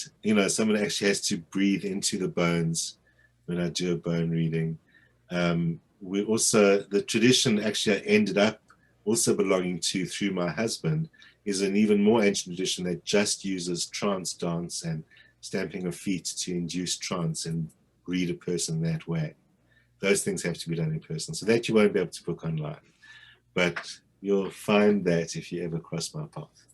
someone actually has to breathe into the bones when I do a bone reading. We also, the tradition actually ended up also belonging to, through my husband, is an even more ancient tradition that just uses trance dance and stamping of feet to induce trance and read a person that way. Those things have to be done in person, so that you won't be able to book online. But you'll find that if you ever cross my path.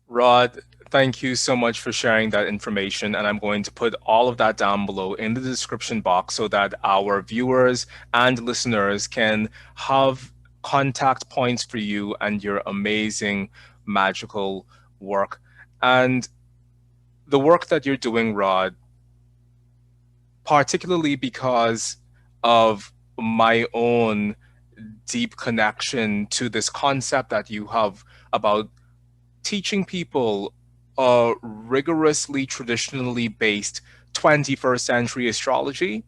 Rod, thank you so much for sharing that information. And I'm going to put all of that down below in the description box so that our viewers and listeners can have contact points for you and your amazing magical work. And the work that you're doing, Rod, particularly because of my own deep connection to this concept that you have about teaching people a rigorously traditionally based 21st century astrology.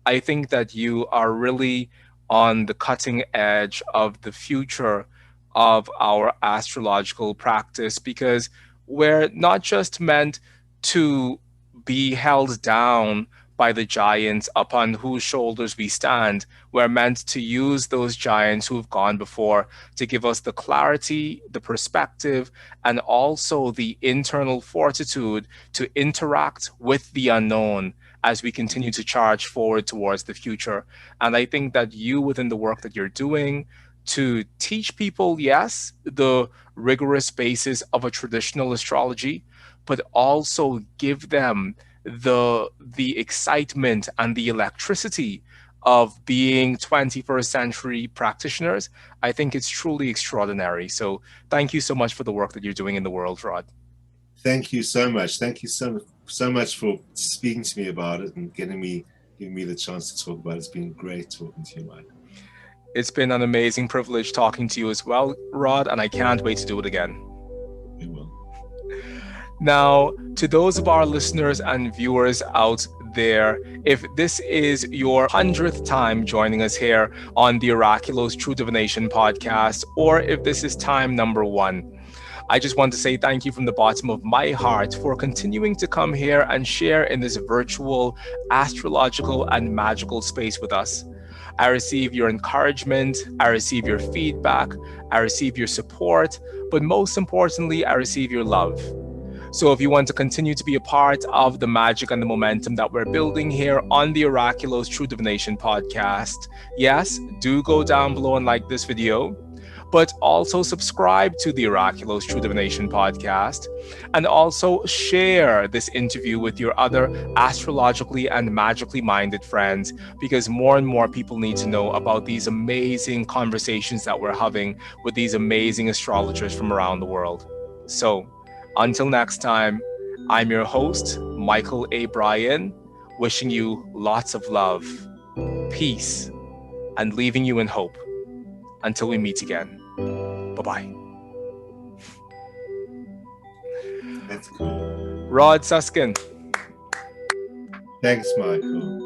I think that you are really on the cutting edge of the future of our astrological practice, because we're not just meant to be held down by the giants upon whose shoulders we stand. We're meant to use those giants who've gone before to give us the clarity, the perspective, and also the internal fortitude to interact with the unknown as we continue to charge forward towards the future. And I think that you, within the work that you're doing, to teach people, yes, the rigorous basis of a traditional astrology, but also give them the excitement and the electricity of being 21st century practitioners. I think it's truly extraordinary. So thank you so much for the work that you're doing in the world, Rod. Thank you so much. Thank you so much for speaking to me about it and giving me the chance to talk about it. It's been great talking to you, Mike. It's been an amazing privilege talking to you as well, Rod, and I can't wait to do it again. We will. Now, to those of our listeners and viewers out there, if this is your 100th time joining us here on the Oraculos True Divination podcast, or if this is time number 1, I just want to say thank you from the bottom of my heart for continuing to come here and share in this virtual, astrological, and magical space with us. I receive your encouragement, I receive your feedback, I receive your support, but most importantly, I receive your love. So if you want to continue to be a part of the magic and the momentum that we're building here on the Oraculos True Divination podcast, yes, do go down below and like this video, but also subscribe to the Oraculos True Divination podcast, and also share this interview with your other astrologically and magically minded friends, because more and more people need to know about these amazing conversations that we're having with these amazing astrologers from around the world. So, until next time, I'm your host, Mychal A. Bryan, wishing you lots of love, peace, and leaving you in hope. Until we meet again. Bye-bye. That's cool. Rod Suskin. Thanks, Michael.